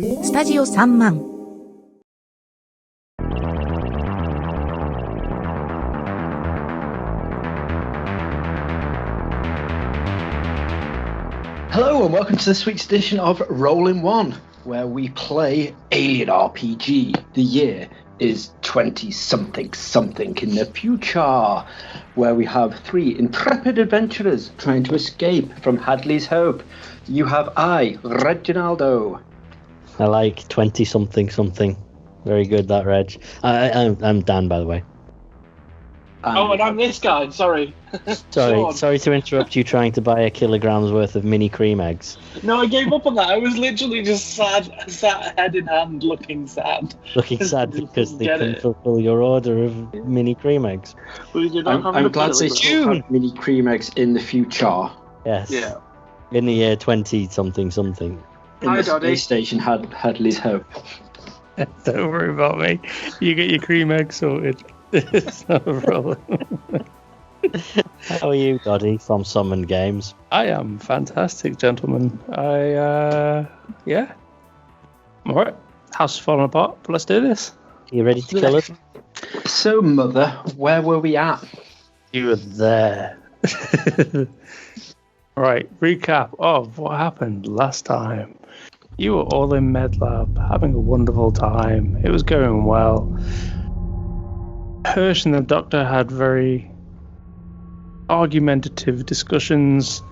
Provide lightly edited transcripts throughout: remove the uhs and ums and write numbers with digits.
スタジオ3万 Hello and welcome to this week's edition of Roll-in-One, where we play Alien RPG. The year is 20-something in the future, where we have three intrepid adventurers trying to escape from Hadleys Hope. You have I, Reginaldo. I like 20-something. Very good, that, Reg. I'm Dan, by the way. And I'm this guy, sorry. Sorry to interrupt you trying to buy a kilogram's worth of mini cream eggs. No, I gave up on that. I was literally just sat head in hand looking sad. Looking sad because they couldn't fulfill your order of mini cream eggs. I'm glad they still have mini cream eggs in the future. Yes. Yeah. In the year 20-something. In the space station Hadley's Hope. Don't worry about me. You get your cream egg sorted. It's not a problem. How are you, Doddy, from Summon Games? I am fantastic, gentlemen. I'm alright. House is falling apart, but let's do this. Are you ready to kill us? So, Mother, where were we at? You were there. Right, recap of what happened last time. You were all in MedLab, having a wonderful time. It was going well. Hirsch and the doctor had very argumentative discussions.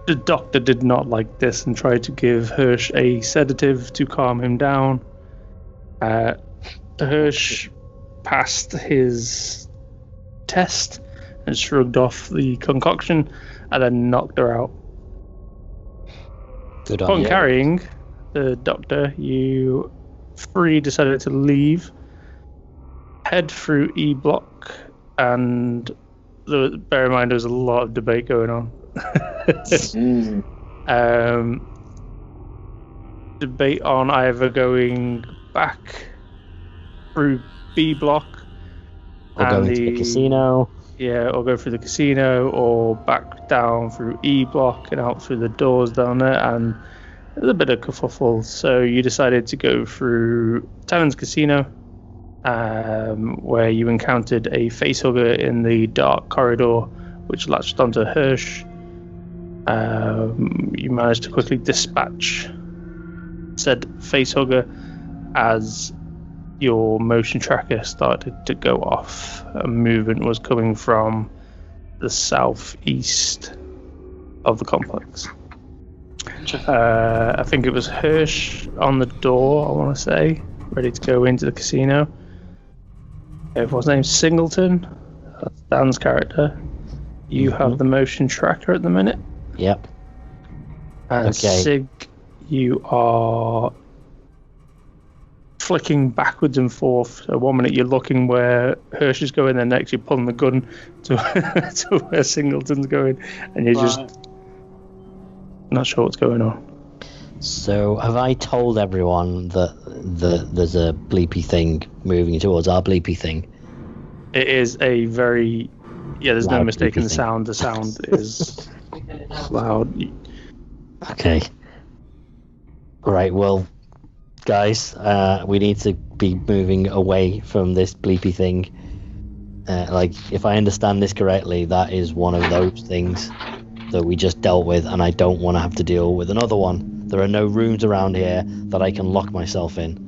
The doctor did not like this and tried to give Hirsch a sedative to calm him down. Hirsch passed his test and shrugged off the concoction and then knocked her out. Good Upon idea. carrying the doctor, you three decided to leave, head through E block, and bear in mind there was a lot of debate going on. Debate on either going back through B block Or go into the casino. Yeah, or go through the casino, or back down through E block and out through the doors down there, and there's a bit of kerfuffle. So you decided to go through Tannen's Casino, where you encountered a facehugger in the dark corridor, which latched onto Hirsch. You managed to quickly dispatch said facehugger as your motion tracker started to go off. A movement was coming from the southeast of the complex. I think it was Hirsch on the door, I want to say, ready to go into the casino. Everyone's name's Singleton. That's Dan's character. You have the motion tracker at the minute. Yep. And Okay. Sig, you are flicking backwards and forth. So 1 minute you're looking where Hirsch is going, then next you're pulling the gun to, to where Singleton's going, and you're just not sure what's going on. So, have I told everyone that there's a bleepy thing moving towards our bleepy thing? It is a very... Yeah, there's no Loud mistake in bleepy the thing. sound. The sound is loud. Okay. Right, well, guys, we need to be moving away from this bleepy thing. If I understand this correctly, that is one of those things that we just dealt with, and I don't want to have to deal with another one. There are no rooms around here that I can lock myself in.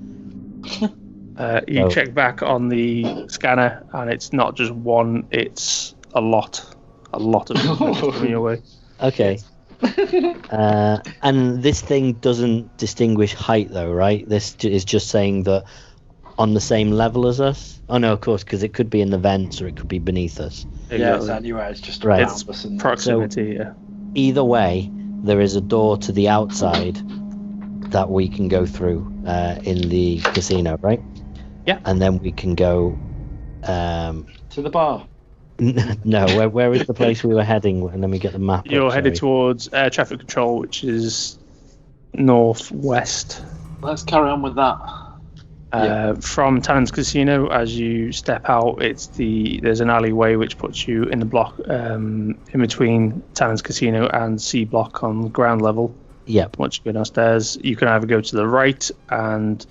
You check back on the scanner, and it's not just one, it's a lot of them coming your way. Okay. And this thing doesn't distinguish height, though, right? This is just saying that on the same level as us? Oh, no, of course, because it could be in the vents or it could be beneath us. Yeah, it's anywhere. It's just Right. around us. And Proximity, yeah. Either way, there is a door to the outside that we can go through in the casino, right? Yeah. And then we can go... to the bar. No, where is the place we were heading? And then we get the map. You're up, headed sorry. towards air traffic control, which is northwest. Let's carry on with that. From Tannen's Casino, as you step out, there's an alleyway which puts you in the block in between Tannen's Casino and C block on ground level. Yep. Once you go downstairs, you can either go to the right and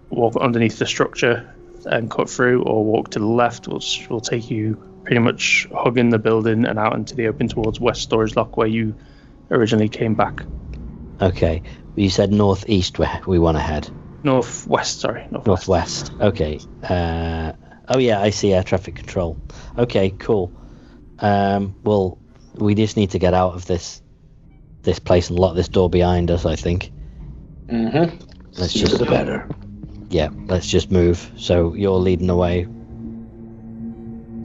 walk underneath the structure and cut through, or walk to the left, which will take you pretty much hugging the building and out into the open towards West Storage Lock, where you originally came back. Okay. You said northeast where we want to head. Northwest. Northwest. Okay. Oh yeah, I see air traffic control. Okay, cool. Well, we just need to get out of this place and lock this door behind us, I think. Mm-hmm. Let's just the better. Yeah, let's just move. So you're leading the way,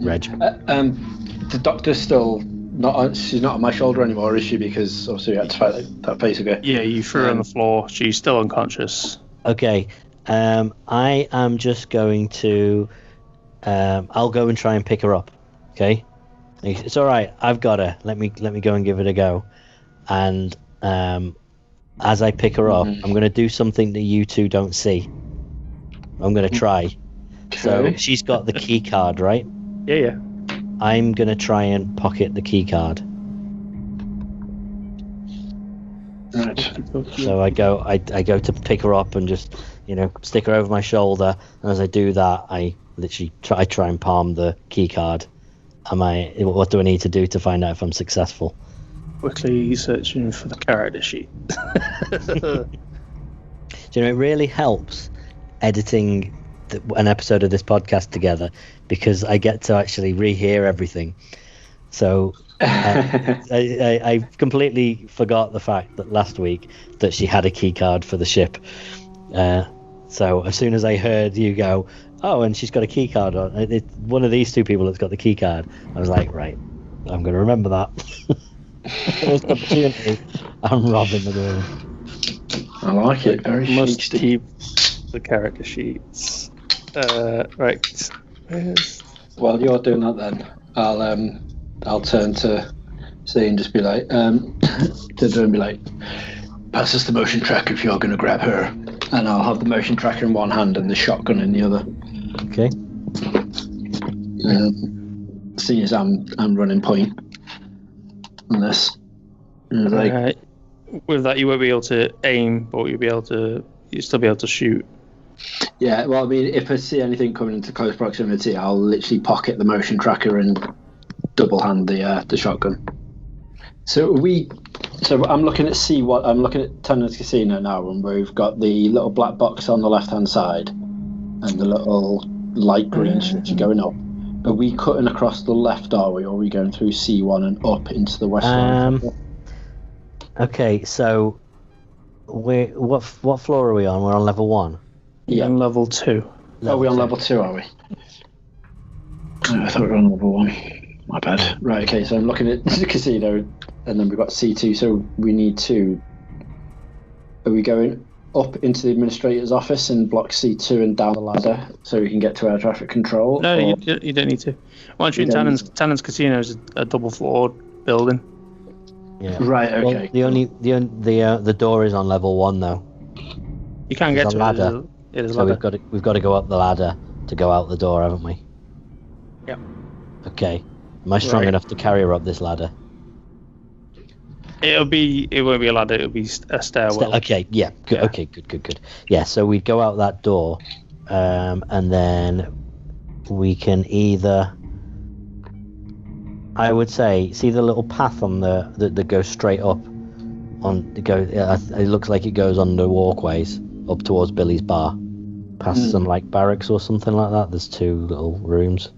Reg. The doctor's still not. She's not on my shoulder anymore, is she? Because obviously we had to fight that face again. Yeah, you threw her on the floor. She's still unconscious. Okay. I am just going to. I'll go and try and pick her up. Okay. It's all right. I've got her. Let me go and give it a go. And as I pick her up, I'm going to do something that you two don't see. I'm going to try. Okay. So she's got the key card, right? Yeah. I'm going to try and pocket the key card. Right. So I go to pick her up and just, stick her over my shoulder. And as I do that, I literally try and palm the key card. What do I need to do to find out if I'm successful? Quickly searching for the character sheet. It really helps editing an episode of this podcast together, because I get to actually rehear everything. So I completely forgot the fact that last week that she had a key card for the ship. So as soon as I heard you go, oh, and she's got a key card on, it's one of these two people that's got the key card, I was like, right, I'm going to remember that. First opportunity, I'm robbing the room. I like it. Very Must chic. keep the character sheets. Right. While you're doing that, then I'll turn to C and just be like, and be like, pass us the motion tracker if you're going to grab her, and I'll have the motion tracker in one hand and the shotgun in the other. Okay. Seeing as I'm running point on this, like, with that, you won't be able to aim, but you'll still be able to shoot. yeah. Well, I mean, if I see anything coming into close proximity, I'll literally pocket the motion tracker and double hand the shotgun. So I'm looking at I'm looking at Tanners Casino now, and we've got the little black box on the left hand side and the little light green structure going up. Are we cutting across the left, are we, or are we going through C1 and up into the west side? Okay, so what floor are we on? We're on level 1. Yeah. On level 2. Are we on level 2, are we? Oh, I thought we were on level 1. My bad. Right, okay, so I'm looking at the casino, and then we've got C2, so we need to... Are we going up into the administrator's office and block C2 and down the ladder so we can get to air traffic control? No, you don't need to. Once you're in Tannen's Casino is a double-floored building. Yeah. Right, okay. Well, the door is on level 1 though. You can't get to ladder. It is So ladder. we've got to go up the ladder to go out the door, haven't we? Yep. Okay. Am I strong enough to carry her up this ladder? It won't be a ladder. It'll be a stairwell. Okay. Yeah. Good. Yeah. Okay. Good. Yeah. So we go out that door, and then we can either. I would say, see the little path on that goes straight up. It looks like it goes on the walkways up towards Billy's bar, past some like barracks or something like that. There's 2 little rooms.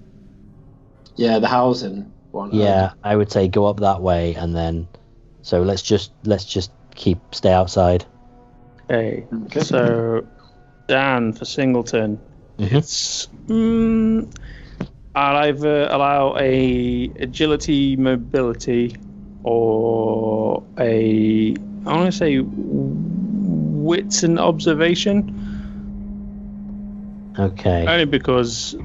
Yeah, the housing one. Yeah, I would say go up that way, and then. So let's just stay outside. Okay. Okay. So, Dan for Singleton, it's I'll either allow a agility, mobility, or I want to say wits and observation. Okay. Only because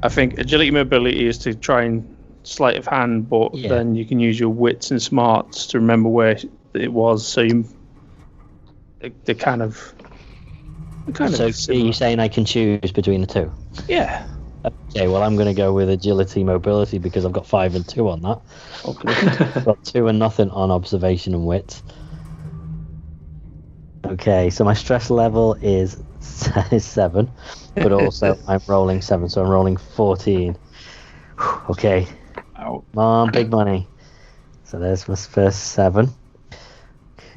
I think agility, mobility is to try and sleight of hand, but then you can use your wits and smarts to remember where it was. So they're kind of. So are you saying I can choose between the 2? Yeah. Okay, well I'm going to go with agility, mobility because I've got 5 and 2 on that. Okay. I've got 2 and nothing on observation and wits. Okay, so my stress level is 7, but also I'm rolling 7, so I'm rolling 14. Okay. Ow. Mom, big money. So there's my first 7.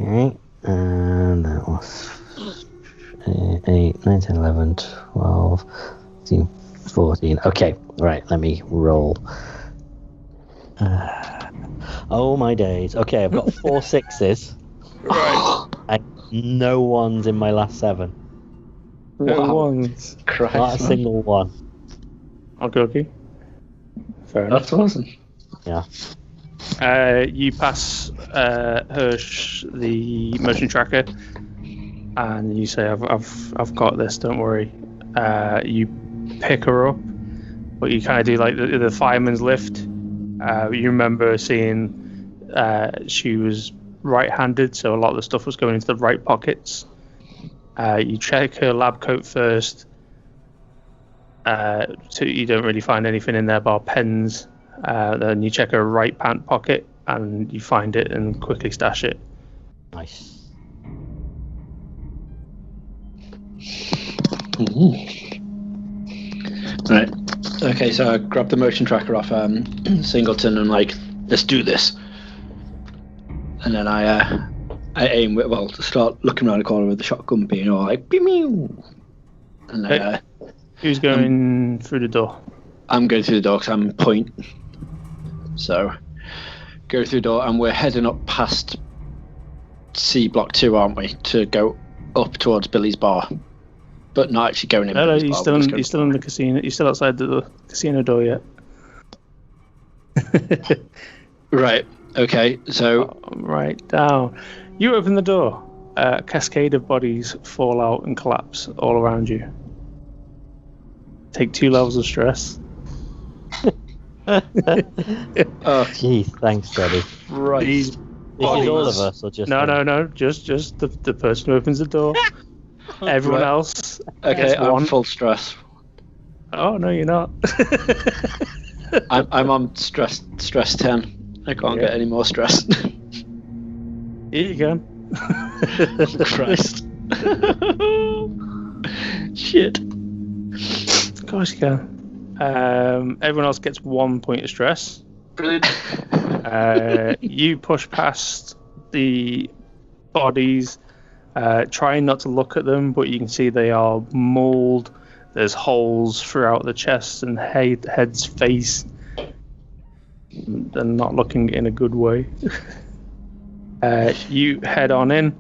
Okay, and that was 8, 9, 10, 11, 12, 13, 14. Okay, right, let me roll. Oh my days. Okay, I've got 4 6s. Right. And no ones in my last 7. No ones. Christ, Not a man. single one. Okay. Fair enough. That's awesome. Yeah. You pass Hirsch the motion tracker, and you say, "I've got this. Don't worry." You pick her up, but you kind of do like the fireman's lift. You remember seeing she was right-handed, so a lot of the stuff was going into the right pockets. You check her lab coat first. So you don't really find anything in there bar pens. Then you check her right pant pocket and you find it and quickly stash it. Nice. Right. Okay, so I grabbed the motion tracker off Singleton and like, let's do this. And then I aim with, well, to start looking around the corner with the shotgun being all like, pew. And then Who's going through the door? I'm going through the door because I'm point. So go through the door and we're heading up past C Block 2, aren't we? To go up towards Billy's bar. But not actually going in. No, Billy's you're bar, still in the casino. You're still outside the casino door yet. Right. Okay. So Right down. You open the door. A cascade of bodies fall out and collapse all around you. Take 2 levels of stress. Jeez, thanks, Daddy. right. This is all of us, or just No. Just the person who opens the door. Everyone Right. else. Okay, has I'm one. full stress. Oh no, you're not. I'm on stress 10. I can't get any more stress. Here you go. Christ. Shit. Of course you can. Everyone else gets 1 point of stress. Brilliant. You push past the bodies, trying not to look at them, but you can see they are mauled. There's holes throughout the chest and head's face. They're not looking in a good way. You head on in.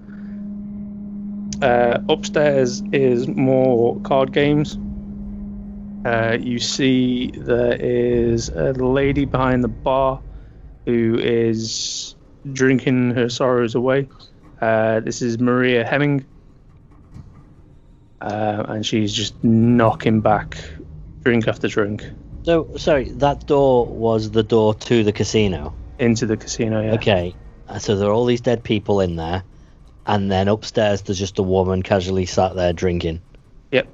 Upstairs is more card games. You see there is a lady behind the bar who is drinking her sorrows away. This is Maria Hemming. And she's just knocking back drink after drink. So, sorry, that door was the door to the casino? Into the casino, yeah. Okay, so there are all these dead people in there, and then upstairs there's just a woman casually sat there drinking. Yep.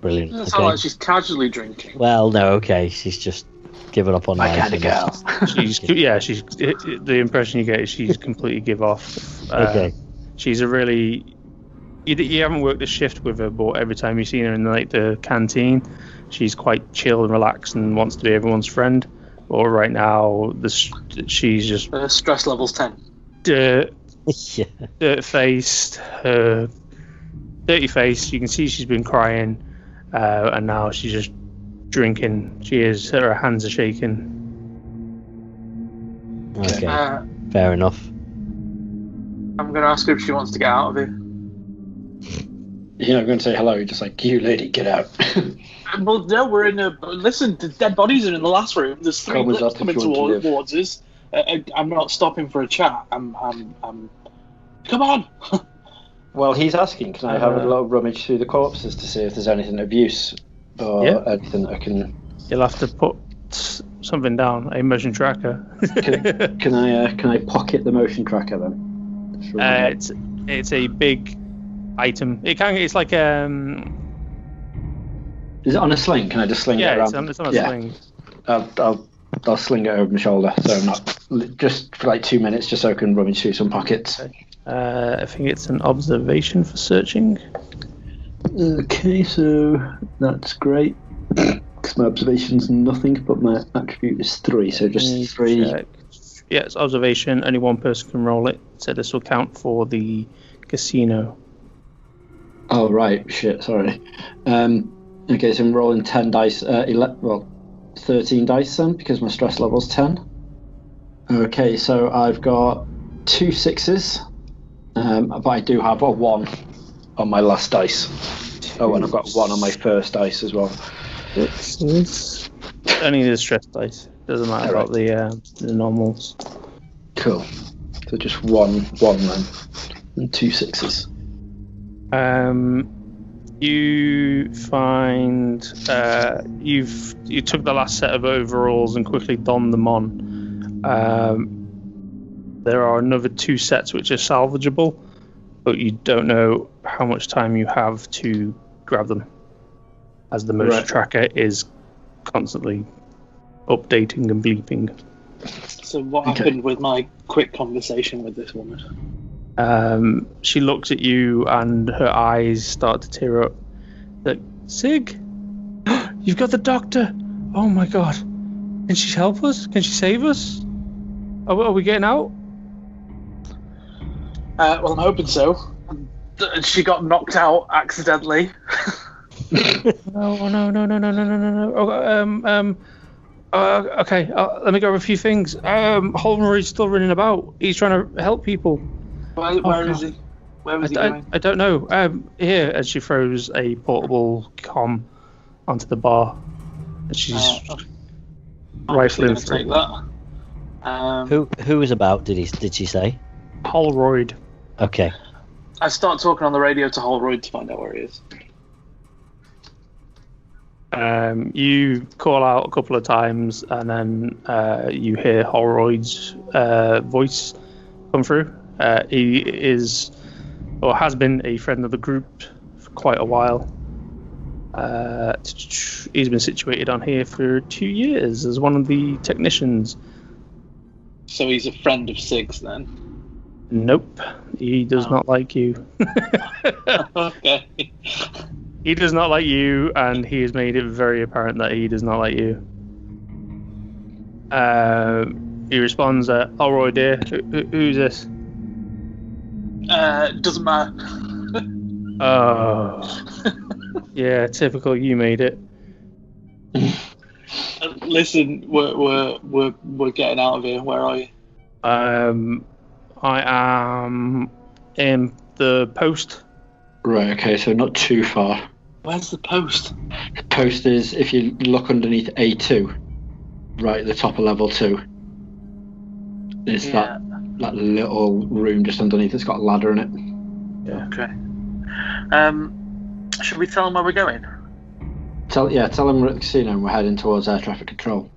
Brilliant. It's Okay. not like she's casually drinking. Well, no, okay, she's just given up on My life. kind of girl. She's the impression you get is she's completely give off. Okay. She's a really you haven't worked a shift with her, but every time you've seen her in like the canteen, she's quite chill and relaxed and wants to be everyone's friend. But right now, she's just Stress levels 10. dirt Yeah. faced, her dirty face. You can see she's been crying, and now she's just drinking. Her hands are shaking. Okay, Uh, fair enough. I'm going to ask her if she wants to get out of here. You're not going to say hello, you're just like, you lady, get out. Well, no, we're in a... Listen, the dead bodies are in the last room. There's 3 Come as blips up if coming you want to towards us. I'm not stopping for a chat. I'm Come on! Well, he's asking, can I have a little rummage through the corpses to see if there's anything of use or Yeah. anything that I can... You'll have to put something down, a motion tracker. Can I pocket the motion tracker then? It's a big item. It's like Is it on a sling? Can I just sling it around? it's on a sling. I'll sling it over my shoulder, so I'm not just for like 2 minutes, just so I can rummage through some pockets. I think it's an observation for searching. Okay, so that's great. Because my observation's nothing, but my attribute is 3, so just 3. Check. Yeah, it's observation. Only one person can roll it, so this will count for the casino. Oh, right. Shit, sorry. Okay, so I'm rolling 10 dice. 13 dice then, because my stress level's 10. Okay, so I've got 2 6s, but I do have a 1 on my last dice. Oh, and I've got 1 on my first dice as well. 6s. Only the stress dice. Doesn't matter about the normals. Cool. So just 1 then, and 2 6s. You find you took the last set of overalls and quickly donned them on. There are another 2 sets which are salvageable, but you don't know how much time you have to grab them, as the motion tracker is constantly updating and bleeping. So what happened with my quick conversation with this woman? She looks at you and her eyes start to tear up. Like, Sig, you've got the doctor. Oh my god. Can she help us? Can she save us? Are we getting out? Well, I'm hoping so. She got knocked out accidentally. No. Okay, let me go over a few things. Holmroyd's still running about. He's trying to help people. Where is he? Where was he going? I don't know. Here, as she throws a portable comm onto the bar, and she's rifling through. Take that. Who was about? Did she say? Holroyd. Okay. I start talking on the radio to Holroyd to find out where he is. You call out a couple of times, and then you hear Holroyd's voice come through. He is, or has been, a friend of the group for quite a while. He's been situated on here for 2 years as one of the technicians. So he's a friend of Sig's then? Nope, he does not like you. Okay. He does not like you, and he has made it very apparent that he does not like you. He responds, Holroyd dear, who's this? Doesn't matter. Oh. Yeah, typical, you made it. Listen, we're getting out of here. Where are you? I am in the post. Right, okay, so not too far. Where's the post? The post is, if you look underneath A2, right at the top of level 2. It's that little room just underneath. It's got a ladder in it. Yeah. Okay. Should we tell him where we're going? Tell him we're at the casino and we're heading towards air traffic control.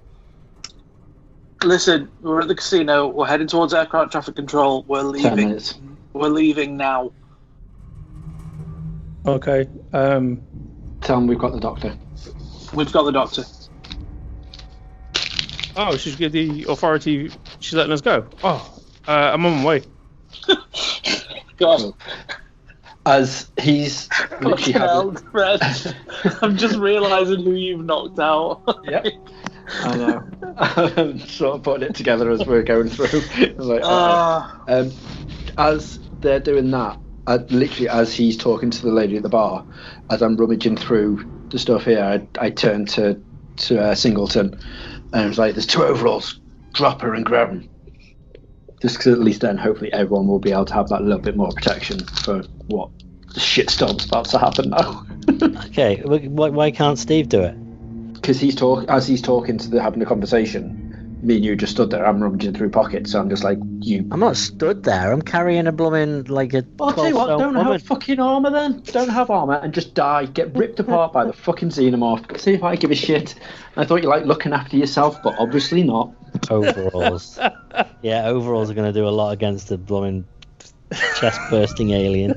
Listen, we're at the casino. We're heading towards aircraft traffic control. We're 10 leaving. minutes. We're leaving now. Okay. Tell him we've got the doctor. We've got the doctor. Oh, she's give the authority. She's letting us go. Oh, I'm on my way. God. As he's literally Fred. I'm just realising who you've knocked out. Yep. I know. I'm sort of putting it together as we're going through. Like, as they're doing that, literally as he's talking to the lady at the bar, as I'm rummaging through the stuff here, I turn to Singleton, and I was like, "There's 2 overalls. Drop her and grab them." Just because at least then, hopefully, everyone will be able to have that little bit more protection for what the shitstorm's about to happen now. Okay, why can't Steve do it? Because he's talking to having the conversation. Me and you just stood there. I'm rummaging through pockets, so I'm just like, you. I'm not stood there. I'm carrying a blooming like a. I'll tell you what. Don't woman. have fucking armor then. Don't have armor and just die. Get ripped apart by the fucking xenomorph. See if I give a shit. I thought you liked looking after yourself, but obviously not. Overalls. Yeah, overalls are going to do a lot against the blooming chest-bursting alien.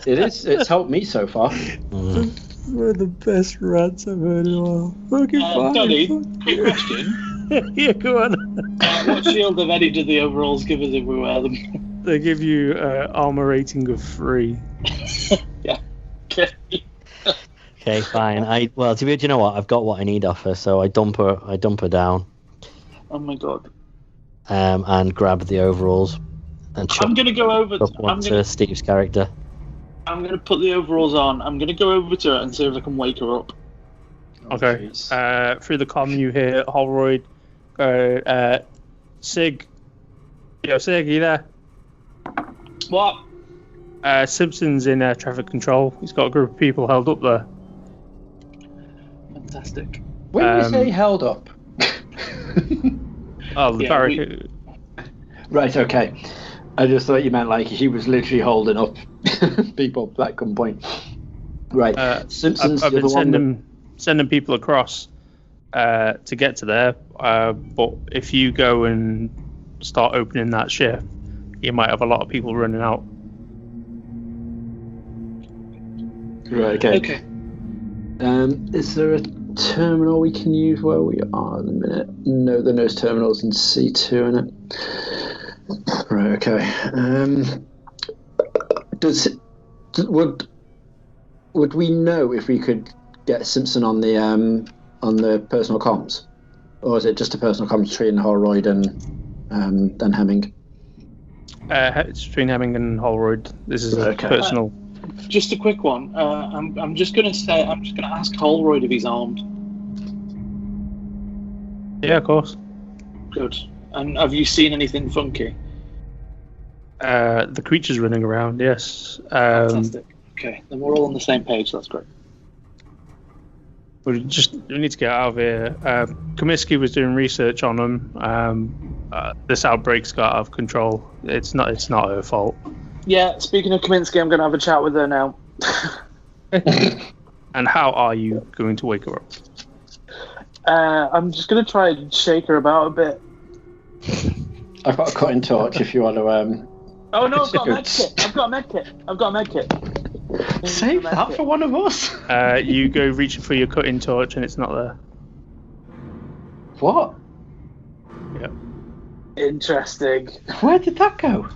It is. It's helped me so far. One of the best rants I've heard in a while. Fucking fine. Donnie, quick question. Yeah, go on. What shield, if any, do the overalls give us if we wear them? They give you armor rating of 3. Yeah. Okay. Okay, fine. Do you know what? I've got what I need off her, so I dump her down. Oh my god. And grab the overalls and I'm gonna go over. to Steve's character. I'm gonna put the overalls on. I'm gonna go over to her and see if I can wake her up. Okay. Through the comm, you hear Holroyd go, Sig. Yo, Sig, are you there? What? Simpson's in traffic control. He's got a group of people held up there. Fantastic. When you say held up. Oh, the barricade. Right, okay. I just thought you meant like he was literally holding up people at gunpoint. Right. Simpson's I've the been other one sending people across to get to there. But if you go and start opening that shift, you might have a lot of people running out. Right, okay. Okay. Is there a terminal we can use where we are at the minute? No, there are no terminals in C2 in it. Right, okay. Would we know if we could get Simpson on the personal comms, or is it just a personal comms between Holroyd and then Hemming? It's between Hemming and Holroyd. This is a Okay. personal. Just a quick one. I'm just gonna ask Holroyd if he's armed. Yeah, of course. Good. And have you seen anything funky? The creature's running around. Yes. Fantastic. Okay, then we're all on the same page. That's great. We need to get out of here. Comiskey was doing research on them. This outbreak's got out of control. It's not her fault. Yeah. Speaking of Kaminsky, I'm gonna have a chat with her now. And how are you going to wake her up? I'm just gonna try and shake her about a bit. I've got a cutting torch if you want to. Oh no, I've got a med kit. Save that for one of us. You go reaching for your cutting torch and it's not there. What? Yep. Interesting. Where did that go?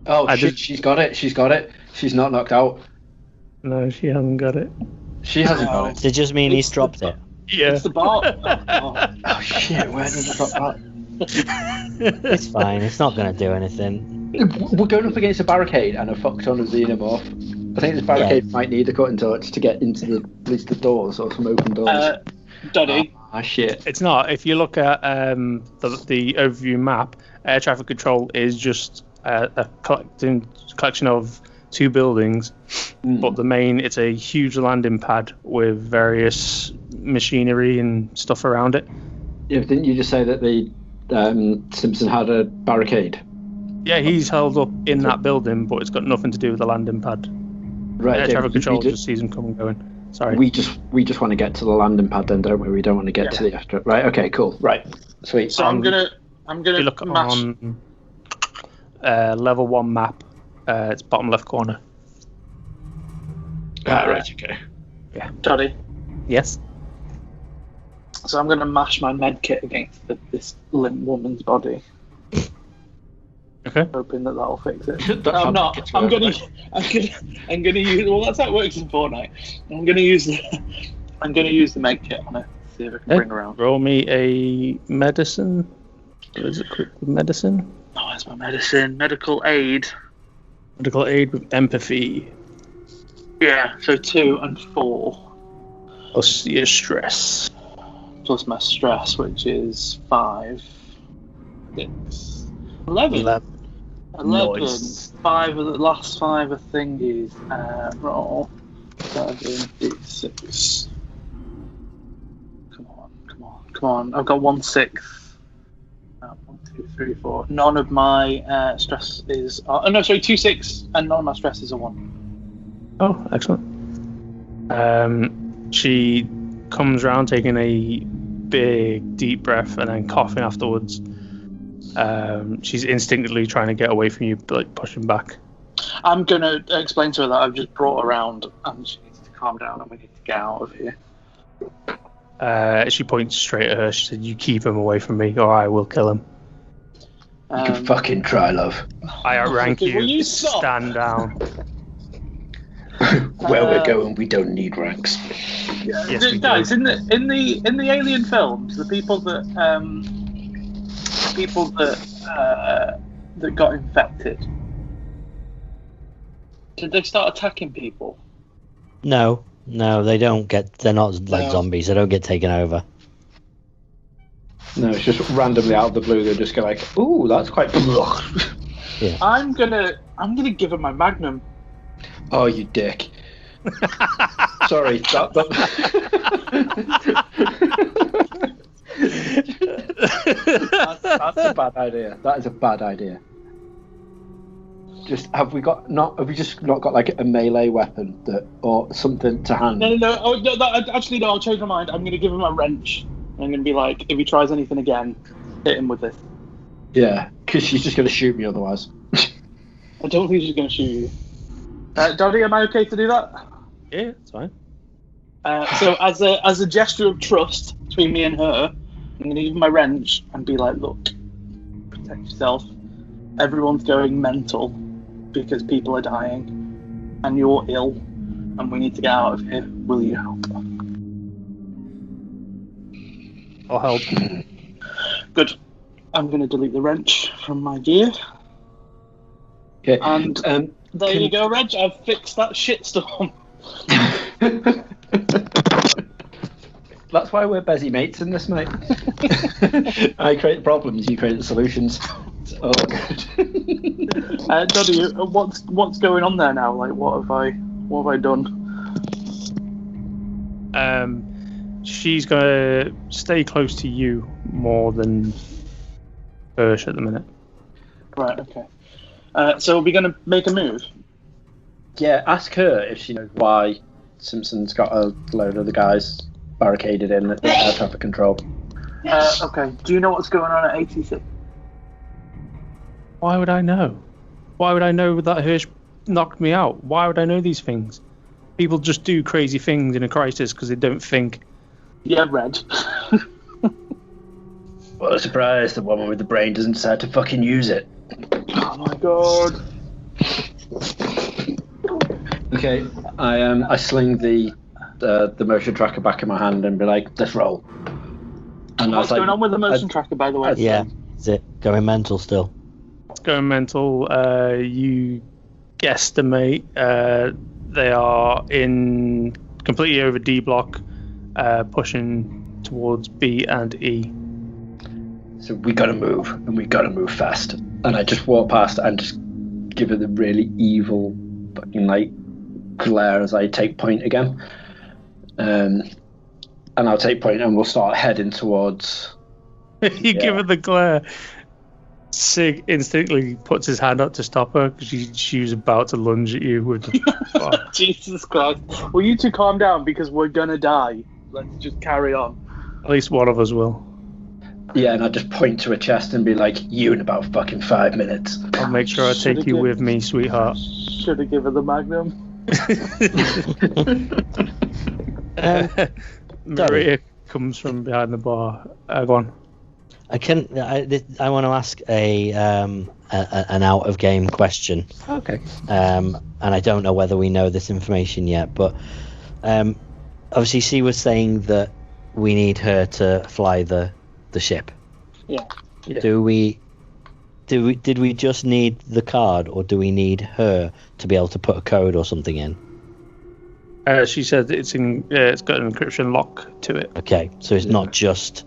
Oh, she's got it. She's got it. She's not knocked out. No, she hasn't got it. She hasn't got it. Does it just mean he's dropped it? Yeah. It's the bar. Oh shit! Where did I drop that? It's fine. It's not going to do anything. We're going up against a barricade and a fuck ton of xenomorph. I think this barricade might need a cutting torch to get into at least the doors or some open doors. Duddy. Ah, shit. It's not. If you look at the overview map, air traffic control is just a collection of 2 buildings, but it's a huge landing pad with various machinery and stuff around it. Yeah, didn't you just say that the Simpson had a barricade? Yeah, he's held up in that building, but it's got nothing to do with the landing pad. Right. Air Okay, traffic control just sees them come and going. Sorry. We just want to get to the landing pad, then, don't we? We don't want to get to the extra. Right. Okay. Cool. Right. Sweet. So I'm gonna If you look on level 1 map, it's bottom left corner. Right. Okay. Yeah. Duddy. Yes. So I'm gonna mash my med kit against this limp woman's body. Okay. Hoping that'll fix it. That's I'm how not. it I'm works. gonna use. Well, that's how it works in Fortnite. I'm gonna use the med kit on it. See if I can bring her around. Roll me a medicine. What is it? Quick medicine. Oh, where's my medicine? Medical aid. Medical aid with empathy. Yeah. So 2 and 4. Plus your stress. Plus my stress, which is 5, 6, 11. 11. Nice. 5 of the last 5 I think is roll 7, 6. Come on. I've got 1 6. 1, 2, 3, 4. None of my stress is. 2 6, and none of my stress is a 1. Oh, excellent. She comes around taking a big deep breath and then coughing afterwards. She's instinctively trying to get away from you, like pushing back. I'm gonna explain to her that I've just brought her around and she needs to calm down and we need to get out of here. She points straight at her. She said, "You keep him away from me, or I will kill him." You can fucking try, love. I outrank Okay, you. will you stop? Stand down. Where we're going, we don't need ranks. Yes, we Guys, do. in the Alien films, the people that got infected, did they start attacking people? No, they don't get. They're not like No. zombies. They don't get taken over. No, it's just randomly out of the blue. They just go like, "Ooh, that's quite." Yeah. I'm gonna give him my Magnum. Oh, you dick. Sorry. That's a bad idea. That is a bad idea. Have we just not got like a melee weapon or something to hand? No. Oh, no, actually, no. I'll change my mind. I'm gonna give him a wrench. I'm gonna be like, if he tries anything again, hit him with this. Yeah, because she's just going to shoot me otherwise. I don't think she's gonna shoot you. Doddy, am I okay to do that? Yeah, it's fine. So as a gesture of trust between me and her, I'm going to give my wrench and be like, look, protect yourself. Everyone's going mental because people are dying and you're ill and we need to get out of here. Will you help? I'll help. Good. I'm going to delete the wrench from my gear. Okay. And there you go, Reg. I've fixed that shitstorm. That's why we're busy mates in this, mate. I create problems, you create the solutions. Oh, good. Doddy, what's going on there now? Like, what have I done? She's gonna stay close to you more than Hirsch at the minute. Right. Okay. So are we going to make a move? Yeah, ask her if she knows why Simpson's got a load of the guys barricaded in at air traffic control. Okay. Do you know what's going on at ATC? Why would I know? Why would I know that Hirsch knocked me out? Why would I know these things? People just do crazy things in a crisis because they don't think. Yeah, Red. What a surprise, the woman with the brain doesn't decide to fucking use it. Oh my god. Okay, I sling the motion tracker back in my hand and be like, let's roll. And What's going on with the motion tracker, by the way? Yeah. Is it going mental still? It's going mental. You guesstimate they are in completely over D block, pushing towards B and E. So we gotta move, and we gotta move fast. And I just walk past and just give her the really evil fucking like glare as I take point again. And I'll take point and we'll start heading towards... You give her the glare. Sig instantly puts his hand up to stop her because she was about to lunge at you with the... Jesus Christ. Will you two calm down because we're gonna die? Let's just carry on. At least one of us will. Yeah, and I just point to her chest and be like, you in about fucking 5 minutes. I'll make sure I take you with me, sweetheart. Should have given her the Magnum. Maria comes from behind the bar. Go on. I want to ask an out of game question. Okay. And I don't know whether we know this information yet, but obviously she was saying that we need her to fly the ship. Yeah. Did we just need the card, or do we need her to be able to put a code or something in? She said it's got an encryption lock to it. Okay, so it's not just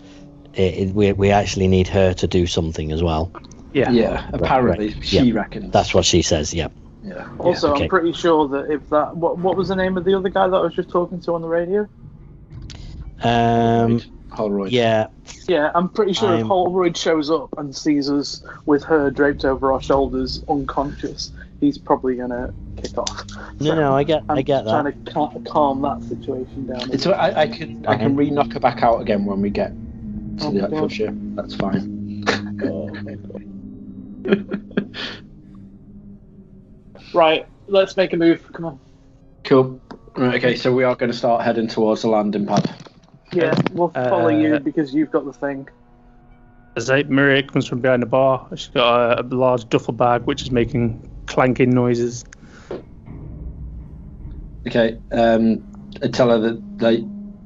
we actually need her to do something as well. Yeah. Apparently, right. she reckons. That's what she says. Yep. Yeah. Also, okay. I'm pretty sure that if that what was the name of the other guy that I was just talking to on the radio? Holroyd. Yeah. Yeah, I'm pretty sure if Holroyd shows up and sees us with her draped over our shoulders, unconscious, he's probably gonna kick off. No, I get that. Trying to calm that situation down. It's I can re-knock her back out again when we get to the actual ship. That's fine. Right, let's make a move. Come on. Cool. Right, okay, so we are going to start heading towards the landing pad. Yeah, we'll follow you because you've got the thing. As Maria comes from behind the bar, she's got a large duffel bag which is making clanking noises. Okay, I tell her that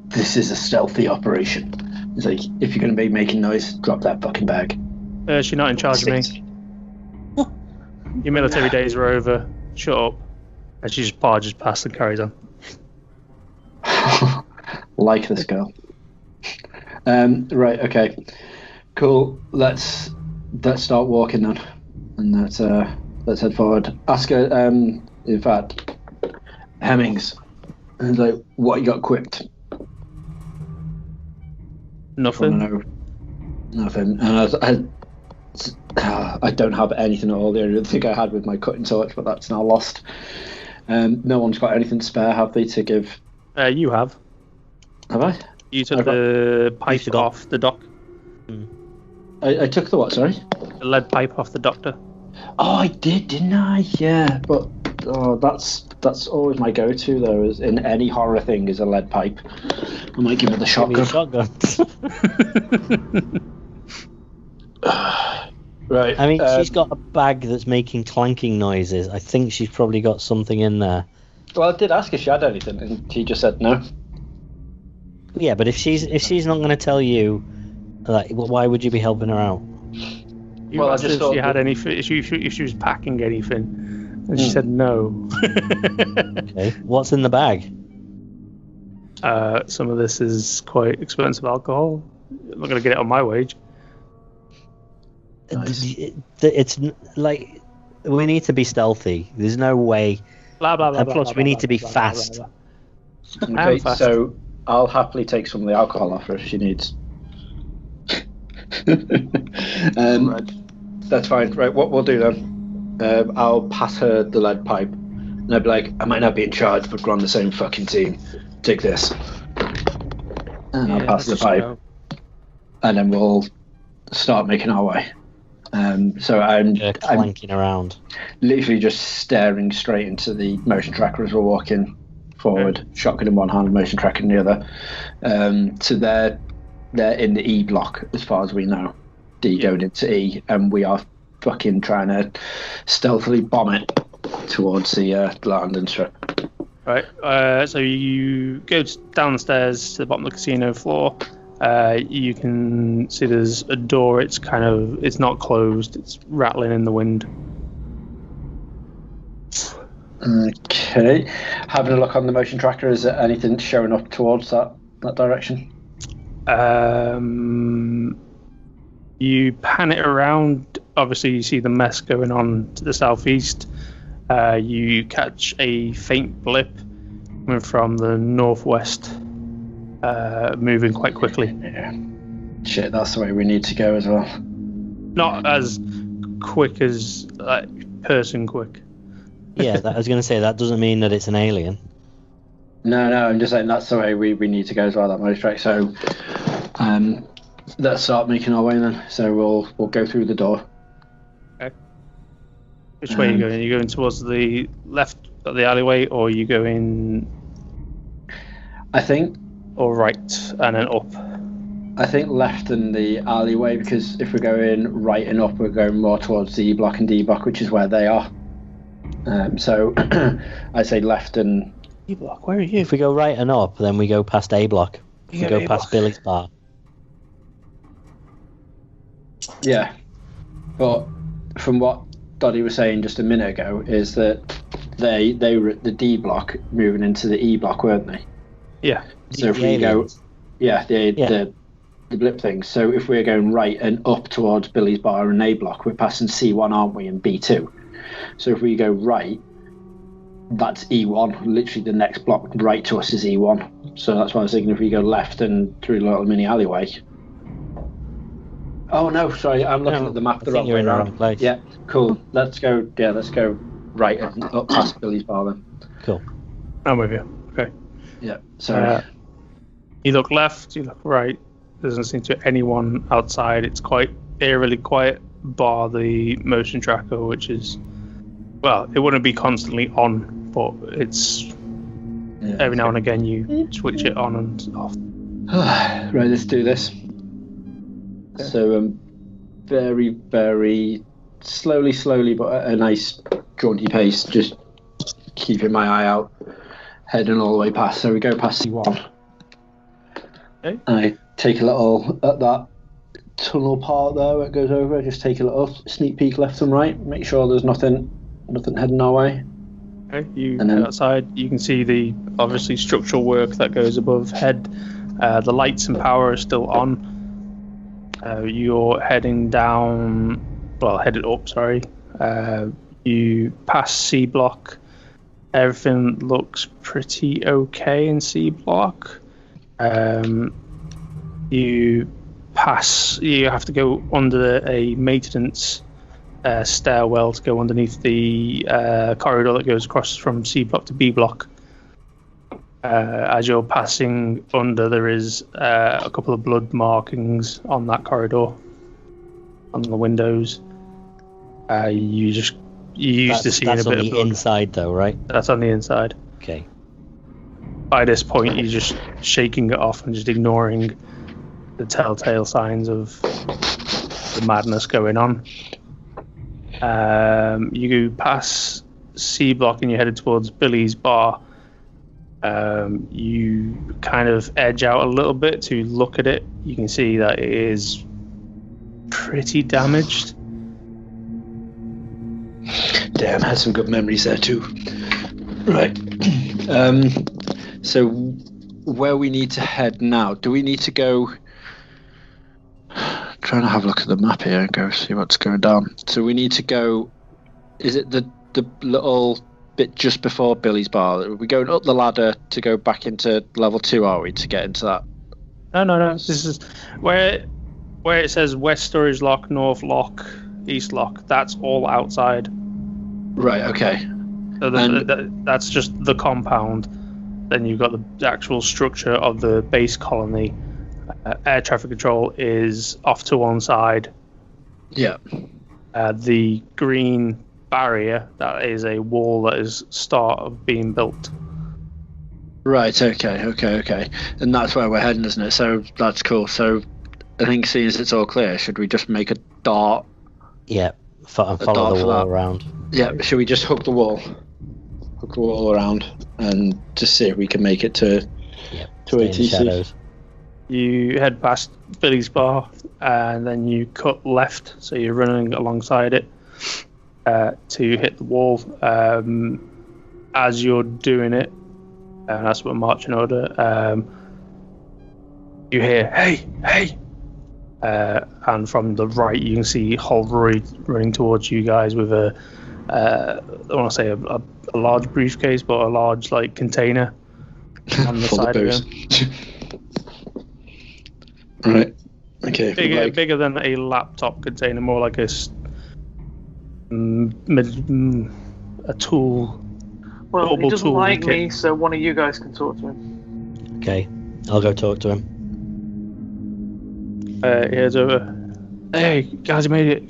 this is a stealthy operation. It's like, if you're going to be making noise, drop that fucking bag. She's not in charge of me. Your military days are over. Shut up. And she just barges past and carries on. Like this girl. Right, okay. Cool. Let's start walking then. And let's head forward. Ask her, in fact, Hemmings. And like, what you got equipped? Nothing. Nothing. And I don't have anything at all. The only thing I had with my cutting torch, but that's now lost. No one's got anything spare, have they, to give? You have. Have I? You took the pipe off the dock. I took the what, sorry? The lead pipe off the doctor. Oh, I did, didn't I? Yeah, but that's always my go-to, though, is in any horror thing, is a lead pipe. I might give her the shotgun. Right. I mean, she's got a bag that's making clanking noises. I think she's probably got something in there. Well, I did ask if she had anything, and she just said no. Yeah, but if she's not going to tell you, like, why would you be helping her out? You asked if she had anything, if she was packing anything, and she said no. Okay, what's in the bag? Some of this is quite expensive alcohol. I'm not going to get it on my wage. Nice. It's like, we need to be stealthy. There's no way. Blah, blah, blah, And plus, blah, we blah, need to be blah, fast. blah, blah, blah. Okay, so I'll happily take some of the alcohol off her if she needs. That's fine. Right, what we'll do then, I'll pass her the lead pipe, and I'll be like, I might not be in charge, but we're on the same fucking team. Take this. And I'll pass the pipe, and then we'll start making our way. So I'm clanking around, literally just staring straight into the motion tracker as we're walking forward, shotgun in one hand, motion tracker in the other. So they're in the E block as far as we know. D going into E, and we are fucking trying to stealthily bomb it towards the landing strip. Right. So you go downstairs to the bottom of the casino floor. You can see there's a door. It's not closed. It's rattling in the wind. Okay. Having a look on the motion tracker, is there anything showing up towards that direction? You pan it around. Obviously, you see the mess going on to the southeast. You catch a faint blip coming from the northwest, moving quite quickly. Yeah. Shit, that's the way we need to go as well. Not as quick as person quick. Yeah, I was going to say, that doesn't mean that it's an alien. No, I'm just saying that's the way we need to go as well, that motion track. So let's start making our way then. So we'll go through the door. Okay. Which way are you going? Are you going towards the left of the alleyway, or are you going... I think... Or right, and then up? I think left in the alleyway, because if we're going right and up, we're going more towards the E block and D block, which is where they are. So I say left and... E block, where are you? If we go right and up, then we go past A block. We go past Billy's bar. Yeah, but from what Doddy was saying just a minute ago, is that they were at the D block moving into the E block, weren't they? Yeah. So if we go, the blip thing. So if we're going right and up towards Billy's bar and A block, we're passing C1, aren't we, and B2. So if we go right, that's E1. Literally the next block right to us is E1. So that's why I was thinking, if we go left and through the little mini alleyway. Oh no, sorry, I'm looking at the map the wrong way around. Place. Yeah, cool. Let's go right and up past Billy's bar then. Cool. I'm with you. Okay. Yeah. So you look left, you look right. There doesn't seem to be anyone outside. It's quite eerily quiet, bar the motion tracker, which is, well, it wouldn't be constantly on, but it's every now and again you switch it on and off. Right, let's do this. Okay. So very, very slowly, but at a nice jaunty pace, just keeping my eye out, heading all the way past. So we go past C1. Okay. And I take a little, at that tunnel part there where it goes over, I just take a little sneak peek left and right, make sure there's nothing heading our way. Okay, you And then- head outside. You can see the obviously structural work that goes above head. The lights and power are still on. You're heading down, well, headed up, sorry. You pass C block. Everything looks pretty okay in C block. You have to go under a maintenance stairwell to go underneath the corridor that goes across from C block to B block. As you're passing under, there is a couple of blood markings on that corridor, on the windows. You used to see a That's bit on of the blood. inside, though, right? That's on the inside. Okay. By this point, you're just shaking it off and just ignoring the telltale signs of the madness going on. You go past C block and you're headed towards Billy's bar. You kind of edge out a little bit to look at it. You can see that it is pretty damaged. Damn, had some good memories there too. Right. So where we need to head now? Do we need to go? Trying to have a look at the map here and go see what's going down. So we need to go. Is it the little bit just before Billy's bar? Are we going up the ladder to go back into level 2? Are we to get into that? No. This is where it says West Storage Lock, North Lock, East Lock. That's all outside. Right. Okay. So that's just the compound. Then you've got the actual structure of the base colony. Air traffic control is off to one side. Yeah. The green barrier, that is a wall that is start of being built. Right. Okay. And that's where we're heading, isn't it? So that's cool. So I think, seeing as it's all clear, should we just make a dart? Yeah. Follow dart the for wall that. around. Yeah. Should we just hook the wall around and just see if we can make it to Yeah. to Stay in the ATC? shadows. You head past Billy's bar and then you cut left, so you're running alongside it to hit the wall. As you're doing it, and that's what marching order, you hear hey, and from the right you can see Holroyd running towards you guys with I want to say a large briefcase, but a large container on the Full side of booze. him. Right. Okay. Bigger than a laptop container, more like a tool. Well, he portable doesn't tool like kit. me, so one of you guys can talk to him. Okay. I'll go talk to him. He heads over. Hey, guys, you made it.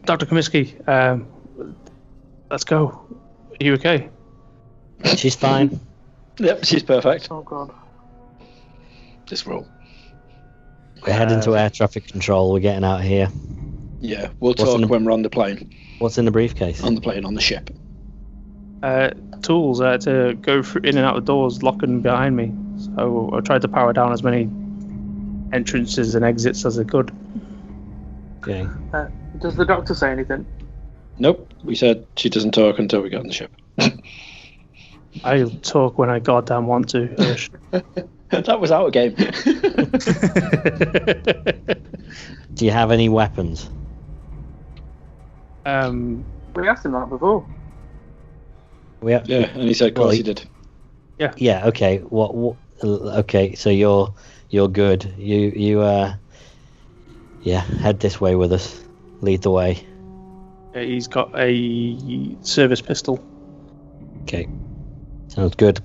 Dr. Comiskey, let's go. Are you okay? She's fine. Yep. She's perfect. Oh god. Just roll. We're heading to air traffic control. We're getting out of here. Yeah. We'll What's talk in the- when we're on the plane. What's in the briefcase? On the plane, on the ship. Tools to go through in and out the doors, locking behind me. So I tried to power down as many entrances and exits as I could. Okay. Does the doctor say anything? Nope. We said she doesn't talk until we get on the ship. I'll talk when I goddamn want to. Hirsch. That was our game. Do you have any weapons? We asked him that before. We have. Yeah, and he said, of course Well, he did. Yeah. Okay. What? Okay. So you're good. You head this way with us. Lead the way. He's got a service pistol. Okay. Sounds good.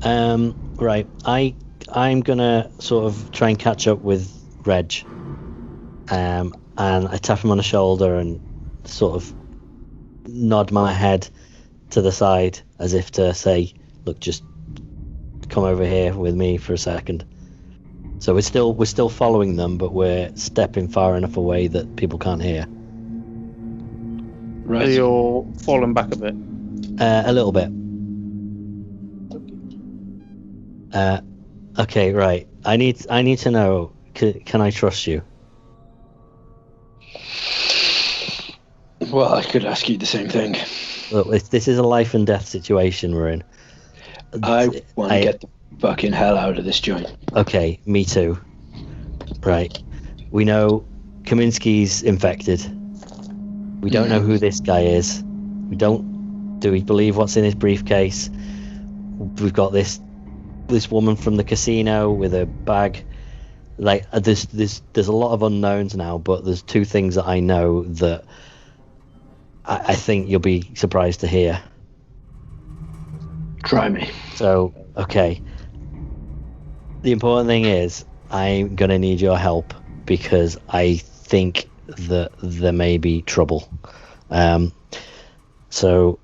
Right. I'm gonna sort of try and catch up with Reg. And I tap him on the shoulder and sort of nod my head to the side as if to say, look, just come over here with me for a second. So we're still following them, but we're stepping far enough away that people can't hear. Are you all falling back a bit? A little bit. Okay, right. I need to know. Can I trust you? Well, I could ask you the same thing. Look, this is a life and death situation we're in. I want to get the fucking hell out of this joint. Okay, me too. Right. We know Kaminsky's infected. We don't know who this guy is. Do we believe what's in his briefcase? We've got this woman from the casino with a bag. Like there's a lot of unknowns now, but there's two things that I know that I think you'll be surprised to hear. Try me. So, okay. The important thing is I'm going to need your help because I think that there may be trouble. So,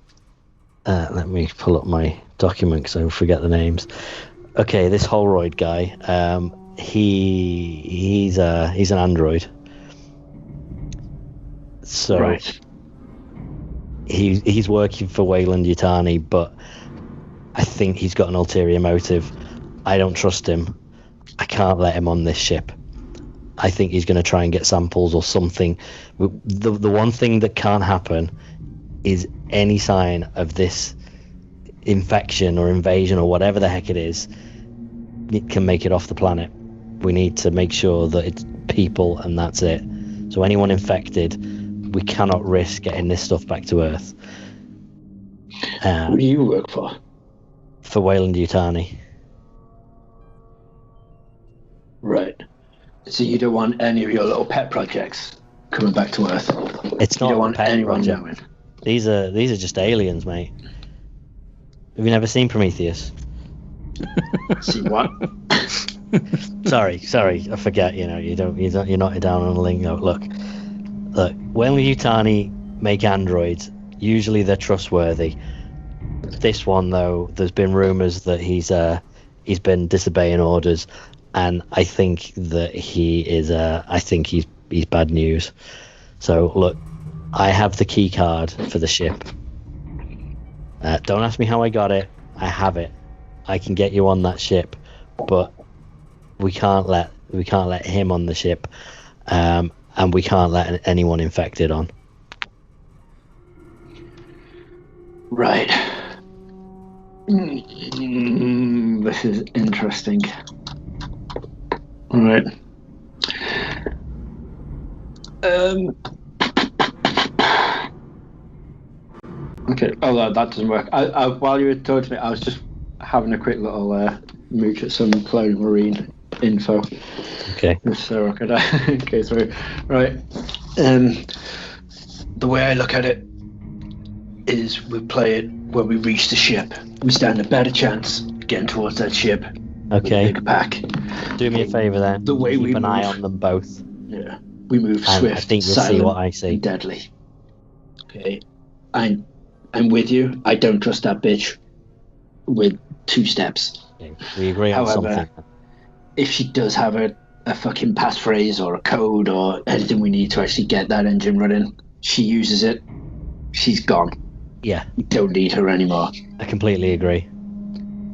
let me pull up my document because I forget the names. Okay, this Holroyd guy, he's an android. So, right. He's working for Wayland Yutani, but I think he's got an ulterior motive. I don't trust him. I can't let him on this ship. I think he's going to try and get samples or something. The one thing that can't happen is any sign of this infection or invasion or whatever the heck it is. It can make it off the planet. We need to make sure that it's people and that's it. So anyone infected, we cannot risk getting this stuff back to Earth. Who do you work for? For Wayland Yutani. Right. So you don't want any of your little pet projects coming back to Earth? It's not you don't want pet anyone project. knowing? These are just aliens, mate. Have you never seen Prometheus? See what? sorry, I forget. You're not down on the lingo. Look. When Yutani make androids, usually they're trustworthy. This one, though, there's been rumors that he's been disobeying orders, and I think that he's bad news. So look, I have the key card for the ship. Don't ask me how I got it. I have it. I can get you on that ship, but we can't let him on the ship, and we can't let anyone infected on. Right. This is interesting. All right. Okay. Oh, that doesn't work. I while you were talking to me, I was just having a quick little mooch at some Clone Marine info. Okay. So I could okay, so right. The way I look at it is we play it when we reach the ship. We stand a better chance getting towards that ship. Okay. Big pack. Do me a favour then. The way Keep we an eye move. on them both. Yeah. We move And swift, I think you'll silent, see what I see. and deadly. Okay. I'm with you. I don't trust that bitch with 2 steps. Okay. We agree on However, something. if she does have a fucking passphrase or a code or anything we need to actually get that engine running, she uses it, she's gone. Yeah, We don't need her anymore. I completely agree.